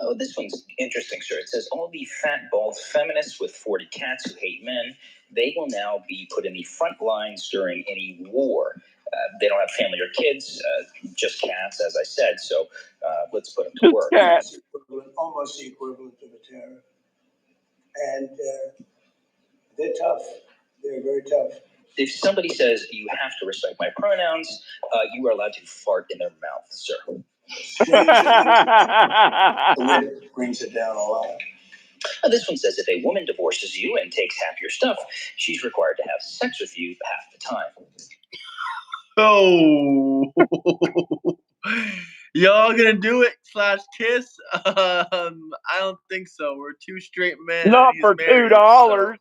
Oh, this one's interesting, sir. It says all the fat, bald feminists with 40 cats who hate men, they will now be put in the front lines during any war. They don't have family or kids, just cats, as I said. So let's put them to work. Almost the equivalent of a tariff. And they're tough. They're very tough. If somebody says you have to respect my pronouns, you are allowed to fart in their mouth, sir. The wind brings it down a lot. This one says if a woman divorces you and takes half your stuff, she's required to have sex with you half the time. Oh. Y'all gonna do it / kiss? I don't think so. We're 2 straight men. Not He's for married, $2. so.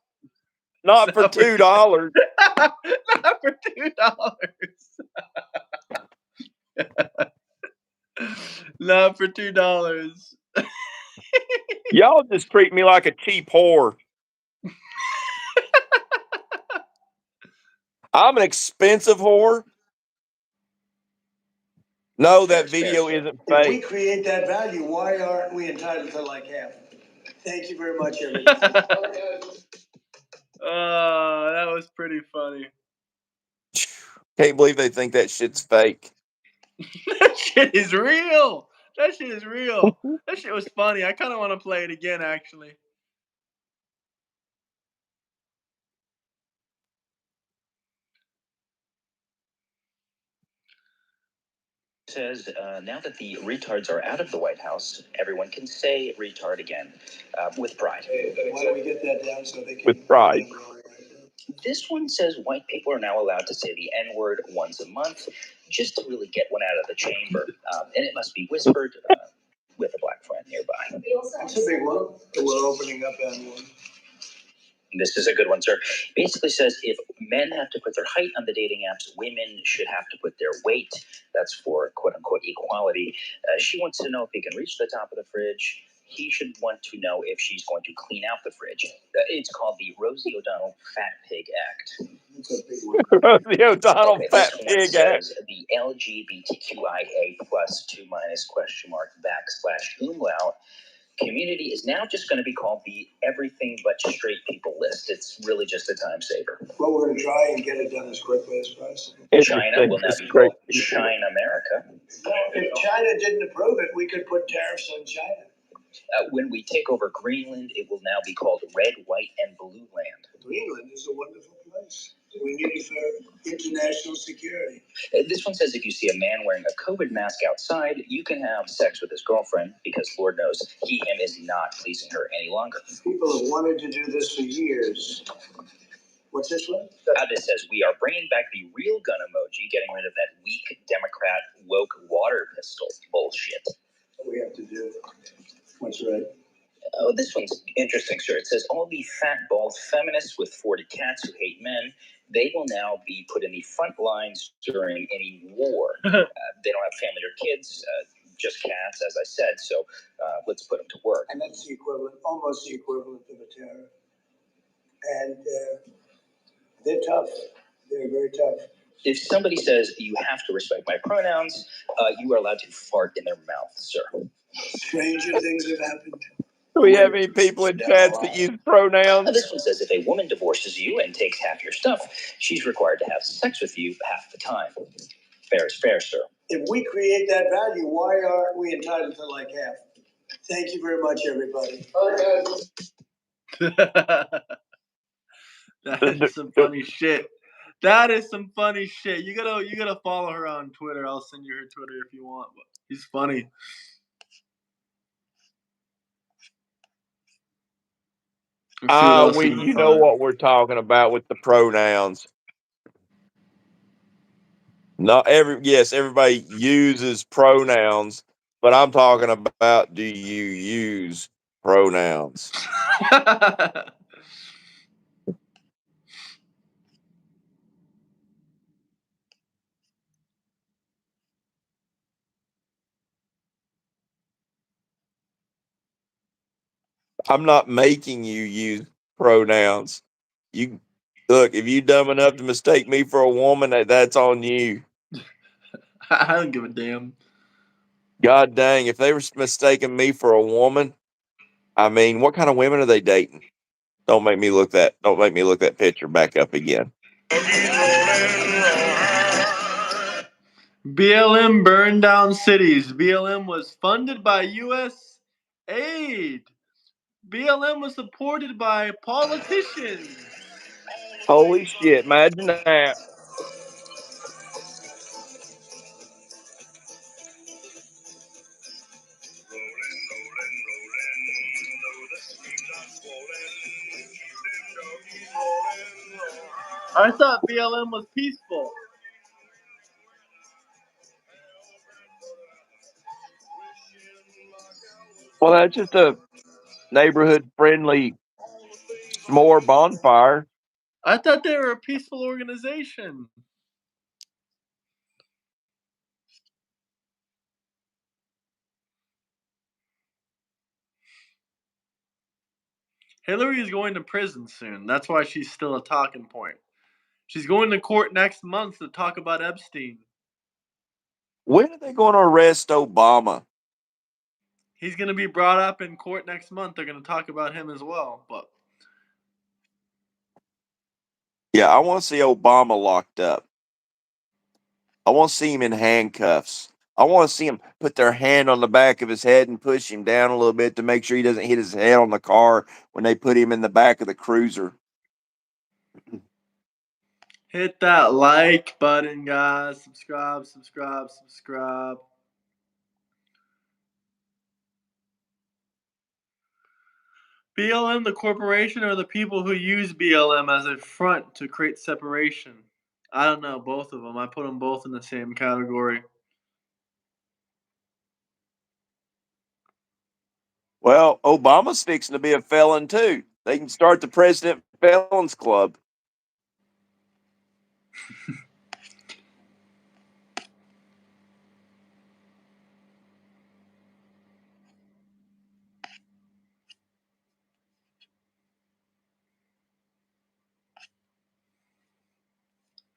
Not for $2. Not for $2. Not for $2. Y'all just treat me like a cheap whore. I'm an expensive whore. No, that video isn't If we fake. create that value, why aren't we entitled to like half? Thank you very much, everybody. That was pretty funny. Can't believe they think that shit's fake. That shit is real. That shit is real. That shit was funny. I kind of want to play it again, actually. Says now that the retards are out of the White House, everyone can say retard again with pride. Why don't we get that down so they can... With pride. This one says white people are now allowed to say the N-word once a month, just to really get one out of the chamber. And it must be whispered with a black friend nearby. That's a big one. We're opening up that one. This is a good one, sir. Basically says if men have to put their height on the dating apps, women should have to put their weight. That's for quote-unquote equality. She wants to know if he can reach the top of the fridge. He should want to know if she's going to clean out the fridge. It's called the Rosie O'Donnell Fat Pig Act. The O'Donnell Fat Pig Act. The LGBTQIA plus 2- / umlaut community is now just going to be called the everything but straight people list. It's really just a time saver. Well, we're going to try and get it done as quickly as possible. China will now be called China America. If China didn't approve it, we could put tariffs on China. When we take over Greenland, it will now be called Red, White, and Blue Land. Greenland is a wonderful place. We need it for international security. This one says if you see a man wearing a COVID mask outside, you can have sex with his girlfriend because Lord knows him is not pleasing her any longer. People have wanted to do this for years. What's this one? This says we are bringing back the real gun emoji, getting rid of that weak Democrat woke water pistol bullshit. What we have to do. What's right? Oh, this one's interesting, sir. It says all the fat, bald feminists with 40 cats who hate men, they will now be put in the front lines during any war. They don't have family or kids, just cats, as I said, so let's put them to work. And that's the equivalent, almost the equivalent of a terror. And they're tough. They're very tough. If somebody says you have to respect my pronouns, you are allowed to fart in their mouth, sir. Stranger things have happened. Do we have any people in chats that use pronouns? This one says if a woman divorces you and takes half your stuff, she's required to have sex with you half the time. Fair is fair, sir. If we create that value, why aren't we entitled to like half? Thank you very much, everybody. That is some funny shit. That is some funny shit. You gotta follow her on Twitter. I'll send you her Twitter if you want. But he's funny. You know what we're talking about with the pronouns. Everybody uses pronouns, but I'm talking about, do you use pronouns? I'm not making you use pronouns. You look, if you dumb enough to mistake me for a woman, that's on you. I don't give a damn. God dang, if they were mistaking me for a woman, I mean, what kind of women are they dating? Don't make me look that picture back up again. BLM burned down cities. BLM was funded by U.S. aid. BLM was supported by politicians. Holy shit, imagine that. I thought BLM was peaceful. Well, that's just a neighborhood-friendly s'more bonfire. I thought they were a peaceful organization. Hillary is going to prison soon. That's why she's still a talking point. She's going to court next month to talk about Epstein. When are they going to arrest Obama? He's going to be brought up in court next month. They're going to talk about him as well. But yeah, I want to see Obama locked up. I want to see him in handcuffs. I want to see him put their hand on the back of his head and push him down a little bit to make sure he doesn't hit his head on the car when they put him in the back of the cruiser. hit that like button, guys. Subscribe. BLM, the corporation, or the people who use BLM as a front to create separation? I don't know, both of them. I put them both in the same category. Well, Obama's fixing to be a felon too. They can start the President Felons Club.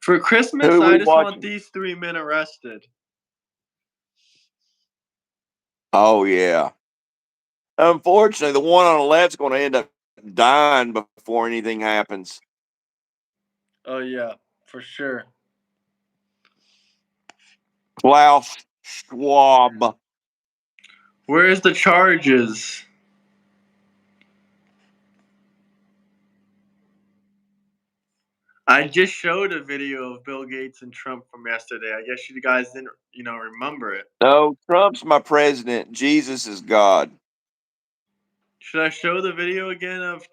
For Christmas, I just want these 3 men arrested. Oh, yeah. Unfortunately, the one on the left's going to end up dying before anything happens. Oh, yeah, for sure. Klaus Schwab. Where's the charges? I just showed a video of Bill Gates and Trump from yesterday. I guess you guys didn't, remember it. No, Trump's my president. Jesus is God. Should I show the video again of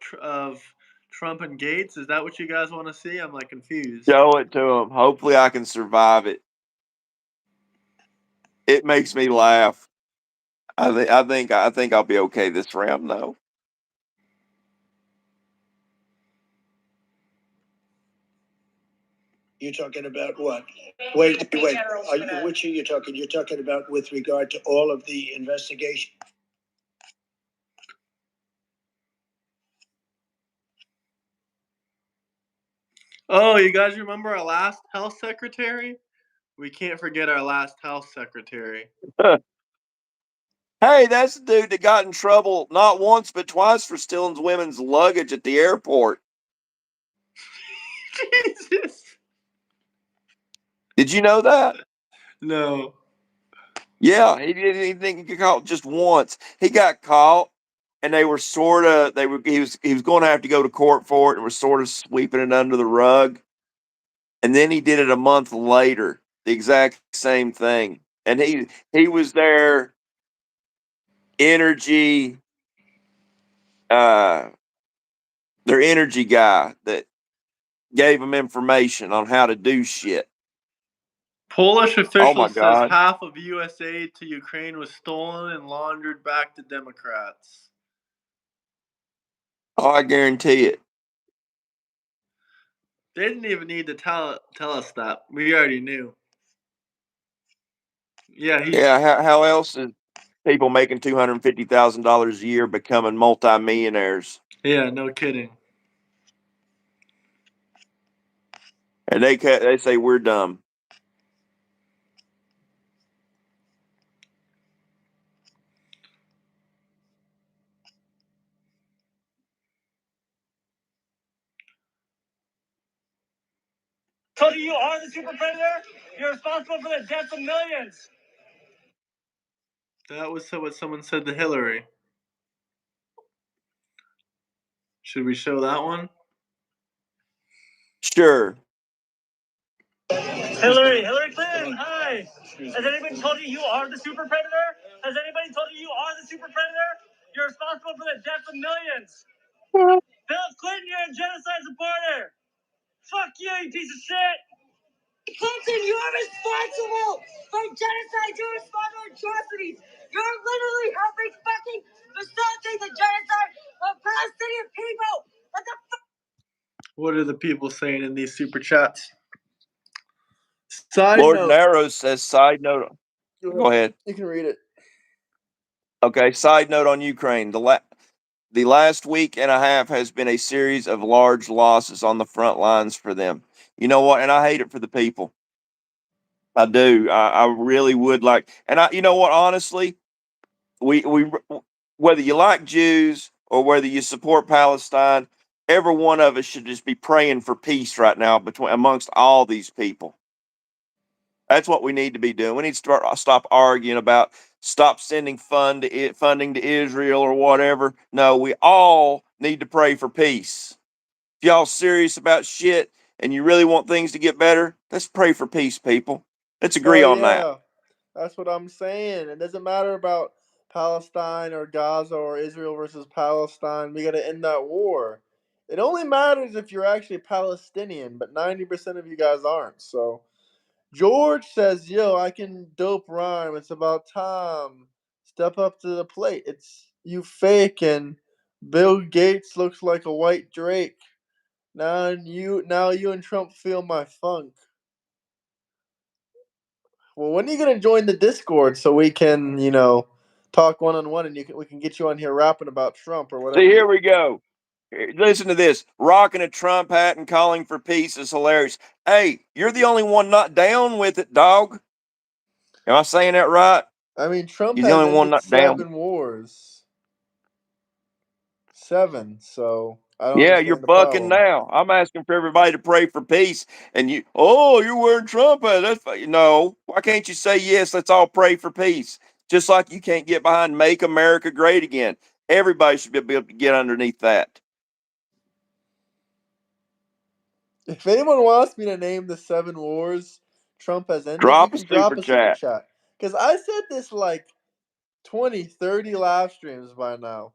Trump and Gates? Is that what you guys want to see? I'm like confused. Show it to him. Hopefully I can survive it. It makes me laugh. I think I'll be okay this round though. You're talking about what? Wait. Which are you talking? You're talking about with regard to all of the investigation? Oh, you guys remember our last health secretary? We can't forget our last health secretary. Hey, that's the dude that got in trouble not once but twice for stealing women's luggage at the airport. Jesus. Did you know that? No. Yeah, he didn't even get caught just once. He got caught, and he was going to have to go to court for it, and was sort of sweeping it under the rug. And then he did it a month later, the exact same thing. And he was their energy their energy guy that gave them information on how to do shit. Polish Oh official my says God. half of U.S. aid to Ukraine was stolen and laundered back to Democrats. Oh, I guarantee it. They didn't even need to tell us that. We already knew. Yeah, How else is people making $250,000 a year becoming multimillionaires? Yeah, no kidding. And they say we're dumb. So you are the super predator? You're responsible for the deaths of millions. That was what someone said to Hillary. Should we show that one? Sure. Hillary Clinton, hi. Has anybody told you are the super predator? Has anybody told you are the super predator? You're responsible for the deaths of millions. Bill Clinton, you're a genocide supporter. Fuck you piece of shit. Clinton, you're responsible for genocide. You're responsible for atrocities. You're literally helping fucking facilitate the genocide of Palestinian people. What the fuck? What are the people saying in these super chats? Side Lord note. Narrows says, side note. Go ahead. You can read it. Okay, side note on Ukraine. The last week and a half has been a series of large losses on the front lines for them. You know what? And I hate it for the people. I do. I really would like. And you know what? Honestly, we whether you like Jews or whether you support Palestine, every one of us should just be praying for peace right now amongst all these people. That's what we need to be doing. We need to stop arguing about stop sending funding to Israel or whatever. No, we all need to pray for peace. If y'all serious about shit and you really want things to get better, let's pray for peace, people. Let's agree on that. That's what I'm saying. It doesn't matter about Palestine or Gaza or Israel versus Palestine. We got to end that war. It only matters if you're actually Palestinian, but 90% of you guys aren't. So George says, yo, I can dope rhyme. It's about time. Step up to the plate. It's you fake, and Bill Gates looks like a white Drake. Now you and Trump feel my funk. Well, when are you gonna join the Discord so we can, talk one-on-one, and we can get you on here rapping about Trump or whatever? See, here we go. Listen to this. Rocking a Trump hat and calling for peace is hilarious. Hey, you're the only one not down with it, dog. Am I saying that right? I mean, Trump You're the has only one ended not down. 7 wars. 7, so I don't Yeah, you're understand the bucking problem. now. I'm asking for everybody to pray for peace. And you're wearing Trump hat. No. Why can't you say, yes, let's all pray for peace? Just like you can't get behind Make America Great Again. Everybody should be able to get underneath that. If anyone wants me to name the 7 wars Trump has ended, Drop you a can drop super a super chat. chat. Because I said this like 20, 30 live streams by now.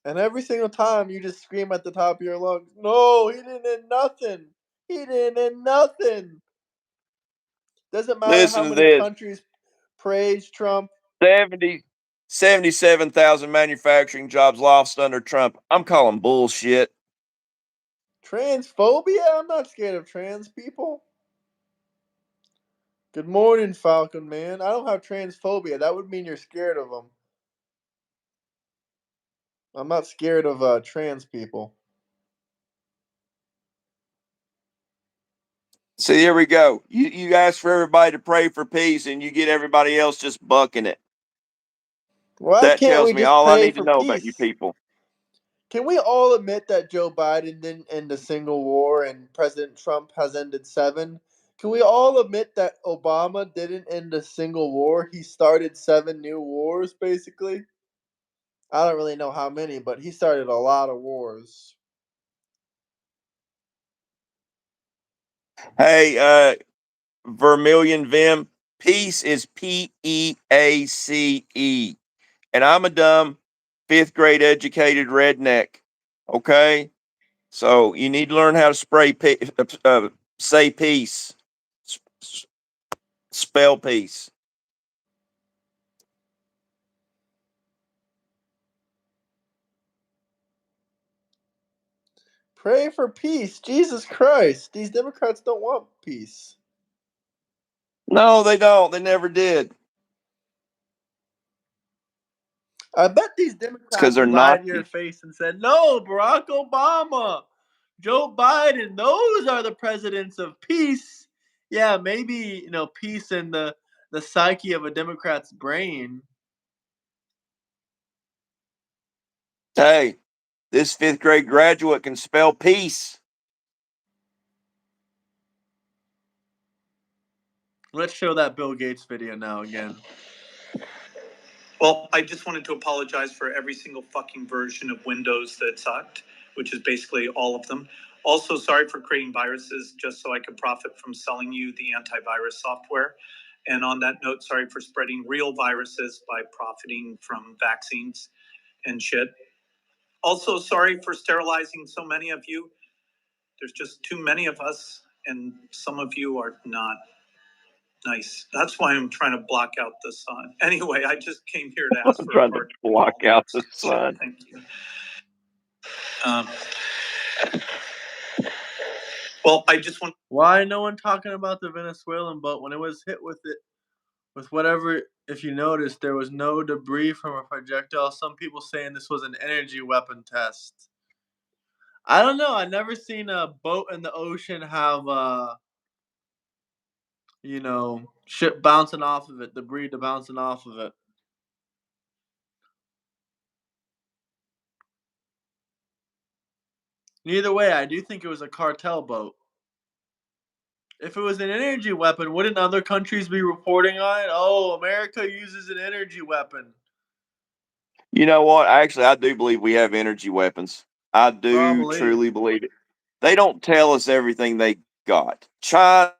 And every single time you just scream at the top of your lungs, no, he didn't end nothing. He didn't end nothing. Doesn't matter Listen how to many this. countries praise Trump. 77,000 manufacturing jobs lost under Trump. I'm calling bullshit. Transphobia? I'm not scared of trans people. Good morning, Falcon Man. I don't have transphobia. That would mean you're scared of them. I'm not scared of trans people. See, here we go. You ask for everybody to pray for peace, and you get everybody else just bucking it. Why That can't tells we me just all I pray need to for know about you peace? people. Can we all admit that Joe Biden didn't end a single war and President Trump has ended 7? Can we all admit that Obama didn't end a single war? He started 7 new wars, basically. I don't really know how many, but he started a lot of wars. Hey, Vermilion Vim, peace is Peace. And I'm a dumb 5th grade educated redneck. Okay? So you need to learn how to say peace, spell peace. Pray for peace. Jesus Christ. These Democrats don't want peace. No, they don't. They never did. I bet these It's because Democrats they're lied to your Nazis. face and said, no, Barack Obama, Joe Biden, those are the presidents of peace. Yeah, maybe, peace in the psyche of a Democrat's brain. Hey, this 5th grade graduate can spell peace. Let's show that Bill Gates video now again. Well, I just wanted to apologize for every single fucking version of Windows that sucked, which is basically all of them. Also, sorry for creating viruses just so I could profit from selling you the antivirus software. And on that note, sorry for spreading real viruses by profiting from vaccines and shit. Also, sorry for sterilizing so many of you. There's just too many of us, and some of you are not nice. That's why I'm trying to block out the sun. Anyway, I just came here to ask I'm for trying a to pardon. block out the sun. Thank you. Well, I just want. Why no one talking about the Venezuelan boat when it was hit with whatever? If you noticed, there was no debris from a projectile. Some people saying this was an energy weapon test. I don't know. I never seen a boat in the ocean have shit bouncing off of it, debris bouncing off of it. Either way, I do think it was a cartel boat. If it was an energy weapon, wouldn't other countries be reporting on it? Oh, America uses an energy weapon. You know what? Actually, I do believe we have energy weapons. I do Probably. truly believe it. They don't tell us everything they got. China,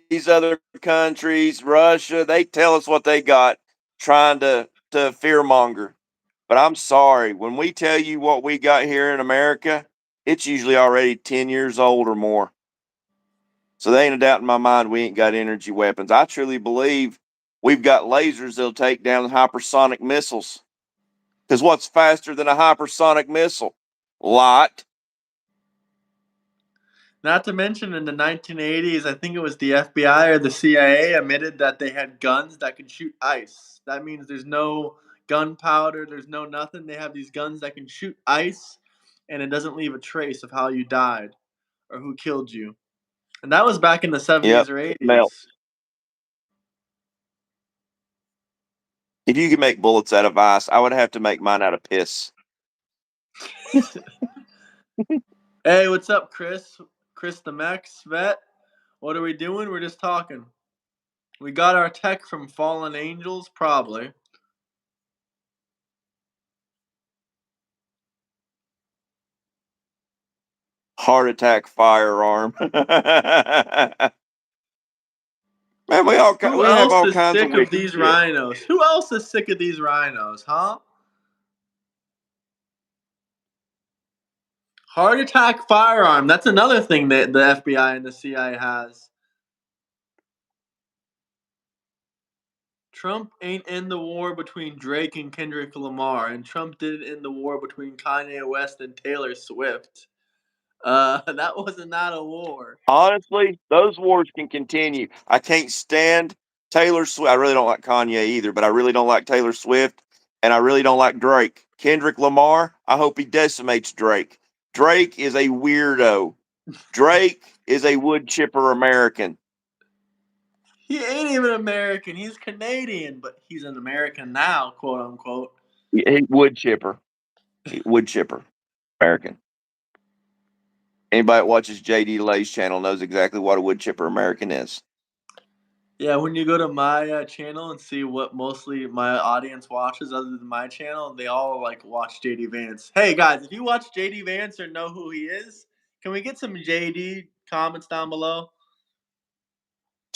these other countries, Russia, they tell us what they got, trying to fearmonger. But I'm sorry, when we tell you what we got here in America, it's usually already 10 years old or more. So there ain't a doubt in my mind we ain't got energy weapons. I truly believe we've got lasers that'll take down hypersonic missiles. Because what's faster than a hypersonic missile? Light. Not to mention in the 1980s, I think it was the FBI or the CIA admitted that they had guns that could shoot ice. That means there's no gunpowder, there's no nothing. They have these guns that can shoot ice, and it doesn't leave a trace of how you died or who killed you. And that was back in the 70s Yep. or 80s. Melt. If you could make bullets out of ice, I would have to make mine out of piss. Hey, what's up, Chris? Chris the Max vet. What are we doing? We're just talking. We got our tech from Fallen Angels, probably. Heart attack firearm. Man, we have all kinds of sick of wicked these shit. rhinos? Who else is sick of these rhinos, huh? Heart attack firearm. That's another thing that the FBI and the CIA has. Trump ain't in the war between Drake and Kendrick Lamar, and Trump did end the war between Kanye West and Taylor Swift. That was not a war. Honestly, those wars can continue. I can't stand Taylor Swift. I really don't like Kanye either, but I really don't like Taylor Swift, and I really don't like Drake. Kendrick Lamar, I hope he decimates Drake. Drake is a weirdo. Drake is a wood chipper American. He ain't even American. He's Canadian, but he's an American now, quote unquote. Wood chipper. Wood chipper. American. Anybody that watches JD Lay's channel knows exactly what a wood chipper American is. Yeah, when you go to my channel and see what mostly my audience watches other than my channel, they all like watch JD Vance. Hey guys, if you watch JD Vance or know who he is, can we get some JD comments down below?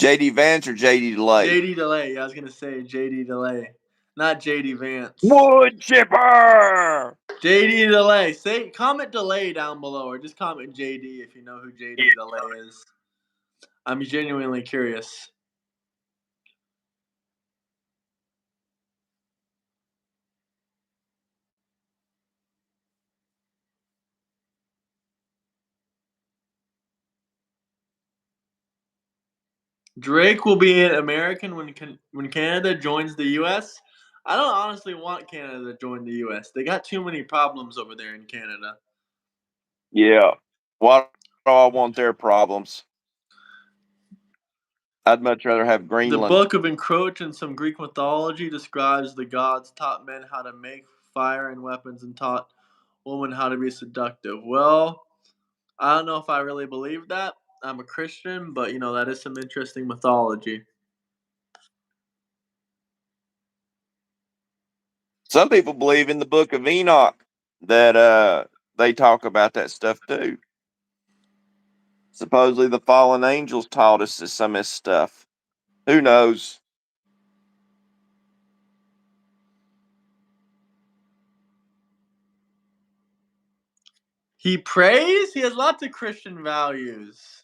JD Vance or JD Delay? JD Delay. I was gonna say JD Delay, not JD Vance. Wood chipper. JD Delay. Say comment Delay down below, or just comment JD if you know who JD Delay is. I'm genuinely curious. Drake will be an American when Canada joins the U.S. I don't honestly want Canada to join the U.S. They got too many problems over there in Canada. Yeah. Why do I want their problems? I'd much rather have Greenland. The Book of Encroach in some Greek mythology describes the gods taught men how to make fire and weapons and taught women how to be seductive. Well, I don't know if I really believe that. I'm a Christian, but that is some interesting mythology. Some people believe in the Book of Enoch that they talk about that stuff too. Supposedly the fallen angels taught us some of this stuff. Who knows? He prays? He has lots of Christian values.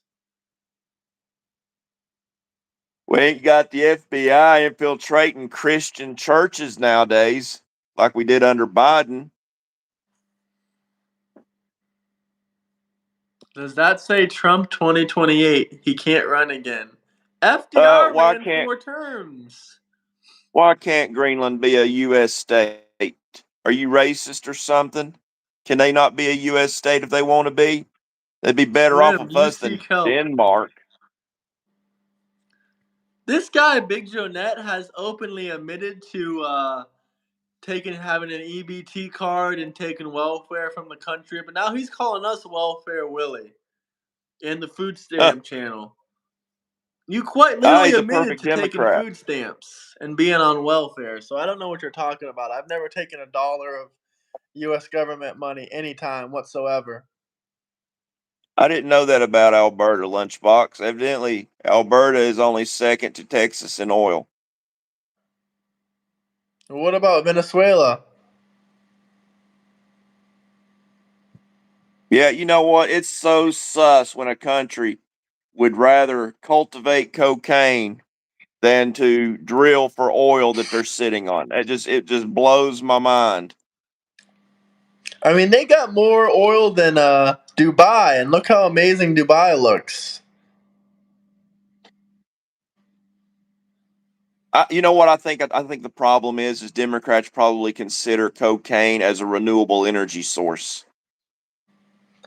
We ain't got the FBI infiltrating Christian churches nowadays like we did under Biden. Does that say Trump 2028? He can't run again. FDR ran 4 terms. Why can't Greenland be a U.S. state? Are you racist or something? Can they not be a U.S. state if they want to be? They'd be better off Swim, with you us seek than help. Denmark. This guy, Big Joe Net, has openly admitted to having an EBT card and taking welfare from the country, but now he's calling us Welfare Willie in the food stamp channel. You quite literally He's a admitted perfect to taking Democrat. food stamps and being on welfare, so I don't know what you're talking about. I've never taken $1 of U.S. government money anytime whatsoever. I didn't know that about Alberta, Lunchbox. Evidently, Alberta is only second to Texas in oil. What about Venezuela? Yeah, you know what? It's so sus when a country would rather cultivate cocaine than to drill for oil that they're sitting on. It just blows my mind. I mean, they got more oil than Dubai, and look how amazing Dubai looks. You know what I think? I think the problem is Democrats probably consider cocaine as a renewable energy source.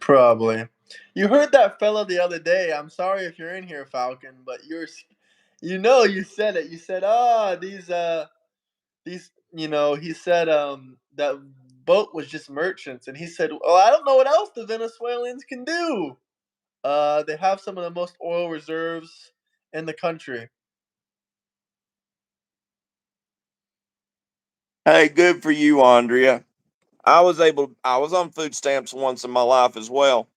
Probably. You heard that fella the other day. I'm sorry if you're in here, Falcon, but you said it. You said, he said that boat was just merchants, and he said, well, I don't know what else the Venezuelans can do. They have some of the most oil reserves in the country. Hey, good for you, Andrea. I was on food stamps once in my life as well.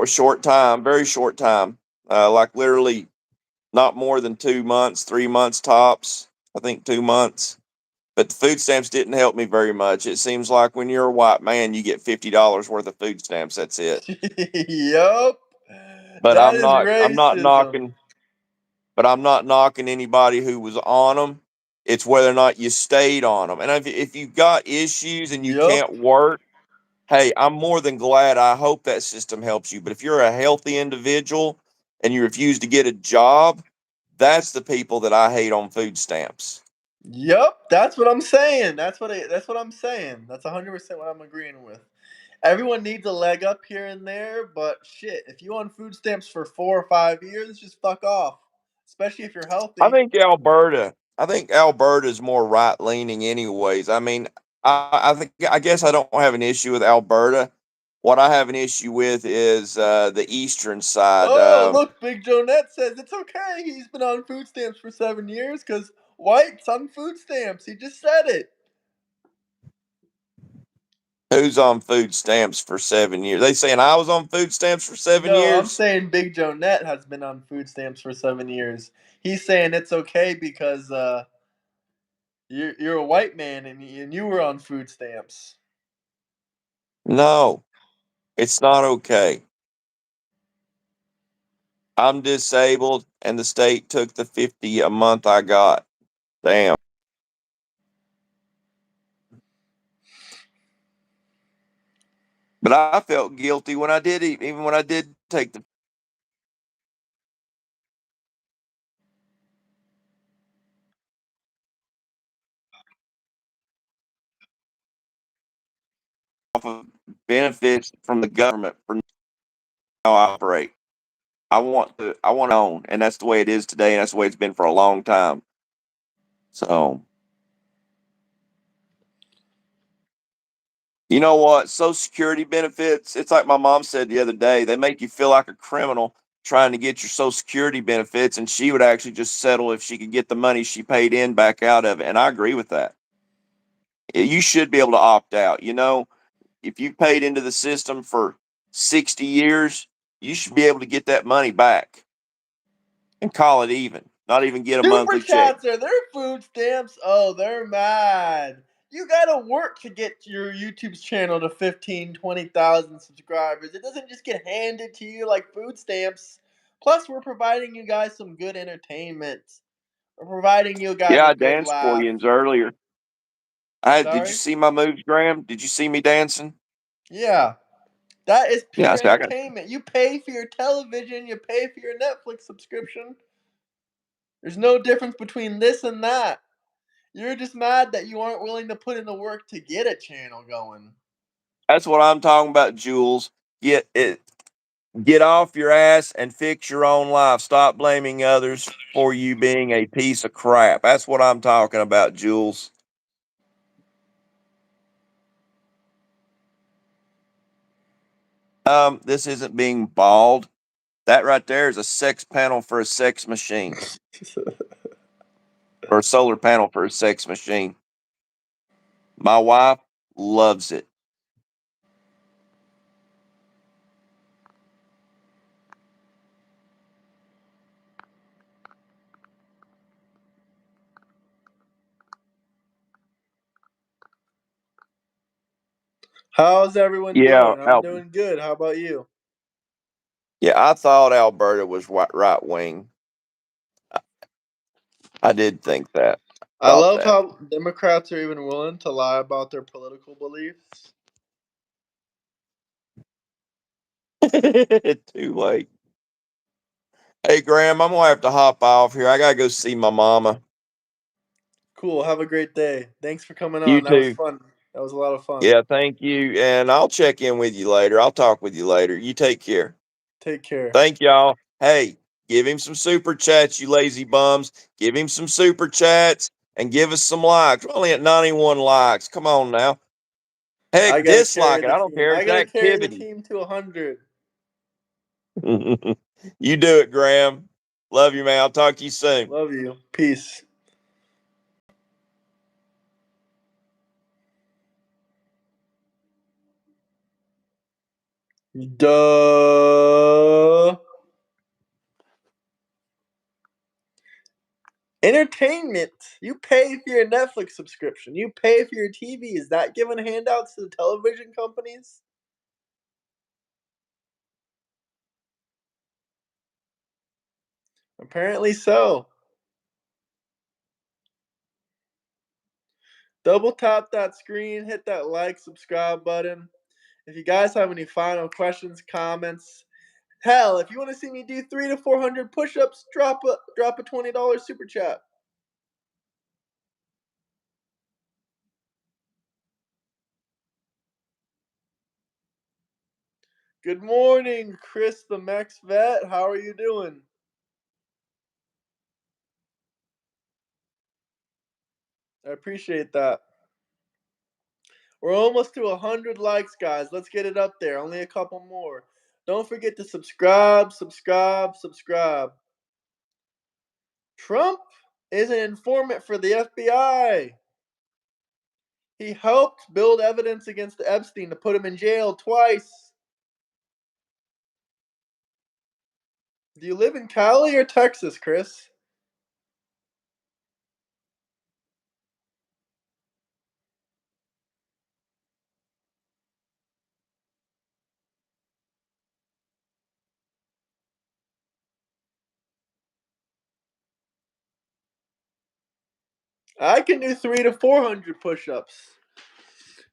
Short time, very short time. Like literally not more than 2 months, 3 months tops. I think 2 months. But the food stamps didn't help me very much. It seems like when you're a white man, you get $50 worth of food stamps. That's it. Yup. But That I'm is not. I'm not racism. knocking. But I'm not knocking anybody who was on them. It's whether or not you stayed on them. And if you've got issues and you Yup. can't work, hey, I'm more than glad. I hope that system helps you. But if you're a healthy individual and you refuse to get a job, that's the people that I hate on food stamps. Yup. That's what I'm saying. That's what I'm saying. That's 100% what I'm agreeing with. Everyone needs a leg up here and there, but shit, if you on food stamps for 4 or 5 years, just fuck off. Especially if you're I healthy. think Alberta. I think Alberta is more right leaning, anyways. I mean, I think I guess I don't have an issue with Alberta. What I have an issue with is the eastern side. Oh, look, Big Jonette says it's okay. He's been on food stamps for 7 years because white's on food stamps. He just said it. Who's on food stamps for 7 years? They saying I was on food stamps for 7 No, I'm years? saying Big Jonette has been on food stamps for 7 years. He's saying it's okay because you're a white man and you were on food stamps. No, it's not okay. I'm disabled, and the state took the 50 a month I got. Damn. But I felt guilty when I did, even when I did take the off of benefits from the government for how I operate. I want to own, and that's the way it is today, and that's the way it's been for a long time. So, you know what? Social Security benefits, it's like my mom said the other day, they make you feel like a criminal trying to get your Social Security benefits, and she would actually just settle if she could get the money she paid in back out of it. And I agree with that. You should be able to opt out. You know, if you paid into the system for 60 years, you should be able to get that money back and call it even, not even get a Super monthly check. chats are their food stamps. Oh, they're mad. You gotta work to get your YouTube's channel to 15, 20,000 subscribers. It doesn't just get handed to you like food stamps. Plus, we're providing you guys some good entertainment. We're providing you guys Yeah, a I good danced for laugh. you earlier. Did you Sorry? see my moves, Graham? Did you see me dancing? Yeah. That is Yeah, I pure see. I got. entertainment. You pay for your television, you pay for your Netflix subscription. There's no difference between this and that. You're just mad that you aren't willing to put in the work to get a channel going. That's what I'm talking about, Jules. Get it. Get off your ass and fix your own life. Stop blaming others for you being a piece of crap. That's what I'm talking about, Jules. This isn't being bald. That right there is a sex panel for a sex machine, or a solar panel for a sex machine. My wife loves it. How's everyone Yeah, doing? I'm doing good. How about you? yeah. I thought Alberta was right wing. I did think that. I Thought love that. how Democrats are even willing to lie about their political beliefs. Too late. Hey, Graham, I'm gonna have to hop off here. I gotta go see my mama. Cool. Have a great day. Thanks for coming You on. That was too. fun. That was a lot of fun. Yeah, thank you. And I'll check in with you later. I'll talk with you later. You take care. Take care. Thank y'all. Hey, give him some super chats, you lazy bums. Give him some super chats and give us some likes. We're only at 91 likes. Come on now. I Heck, gotta carry dislike it. the I don't team. care. I It's gotta carry the activity. team to 100. You do it, Graham. Love you, man. I'll talk to you soon. Love you. Peace. Duh. Entertainment. You pay for your Netflix subscription. You pay for your TV. Is that giving handouts to the television companies? Apparently so. Double tap that screen, hit that like, subscribe button. If you guys have any final questions, comments, hell, if you want to see me do 300 to 400 push-ups, drop a $20 super chat. Good morning, Chris the Mex Vet. How are you doing? I appreciate that. We're almost to 100 likes, guys. Let's get it up there. Only a couple more. Don't forget to subscribe. Trump is an informant for the FBI. He helped build evidence against Epstein to put him in jail twice. Do you live in Cali or Texas, Chris? I can do 300 to 400 push-ups.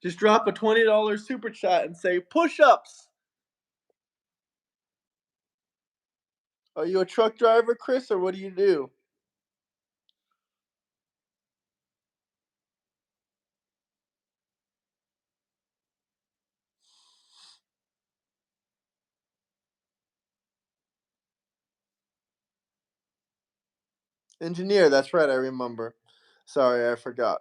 Just drop a $20 super chat and say push-ups. Are you a truck driver, Chris, or what do you do? Engineer, that's right, I remember. Sorry, I forgot.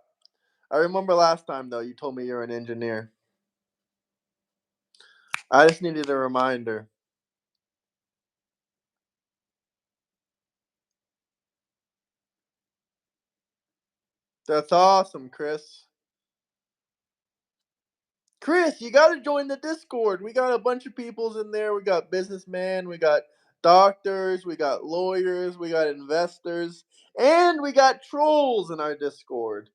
I remember last time, though, you told me you're an engineer. I just needed a reminder. That's awesome, Chris. Chris, you got to join the Discord. We got a bunch of peoples in there. We got businessmen, we got doctors, we got lawyers, we got investors, and we got trolls in our Discord.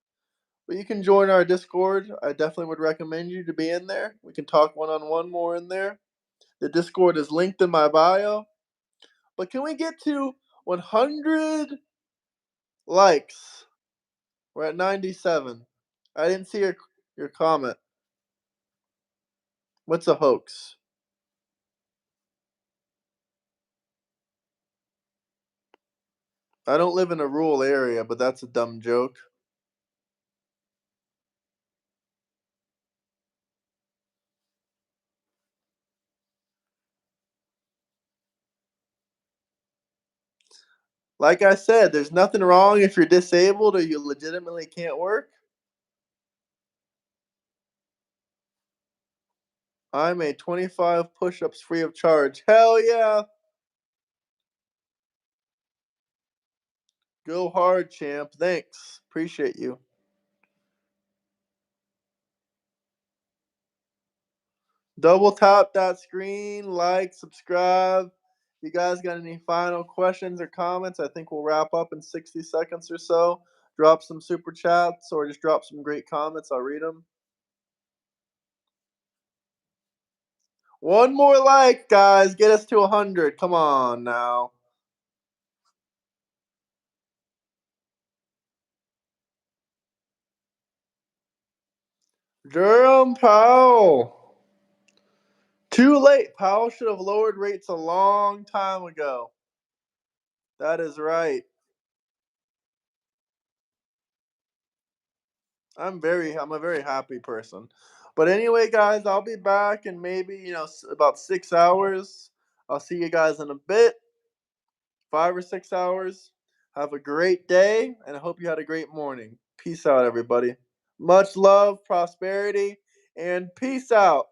But you can join our Discord. I definitely would recommend you to be in there. We can talk one-on-one more in there. The Discord is linked in my bio. But can we get to 100 likes? We're at 97. I didn't see your comment. What's a hoax? I don't live in a rural area, but that's a dumb joke. Like I said, there's nothing wrong if you're disabled or you legitimately can't work. I made 25 push-ups free of charge. Hell yeah! Go hard, champ. Thanks. Appreciate you. Double tap that screen, like, subscribe. You guys got any final questions or comments? I think we'll wrap up in 60 seconds or so. Drop some super chats or just drop some great comments. I'll read them. One more like, guys. Get us to 100. Come on now. Jerome Powell. Too late. Powell should have lowered rates a long time ago. That is right. I'm a very happy person. But anyway, guys, I'll be back in maybe, about 6 hours. I'll see you guys in a bit. 5 or 6 hours. Have a great day, and I hope you had a great morning. Peace out, everybody. Much love, prosperity, and peace out.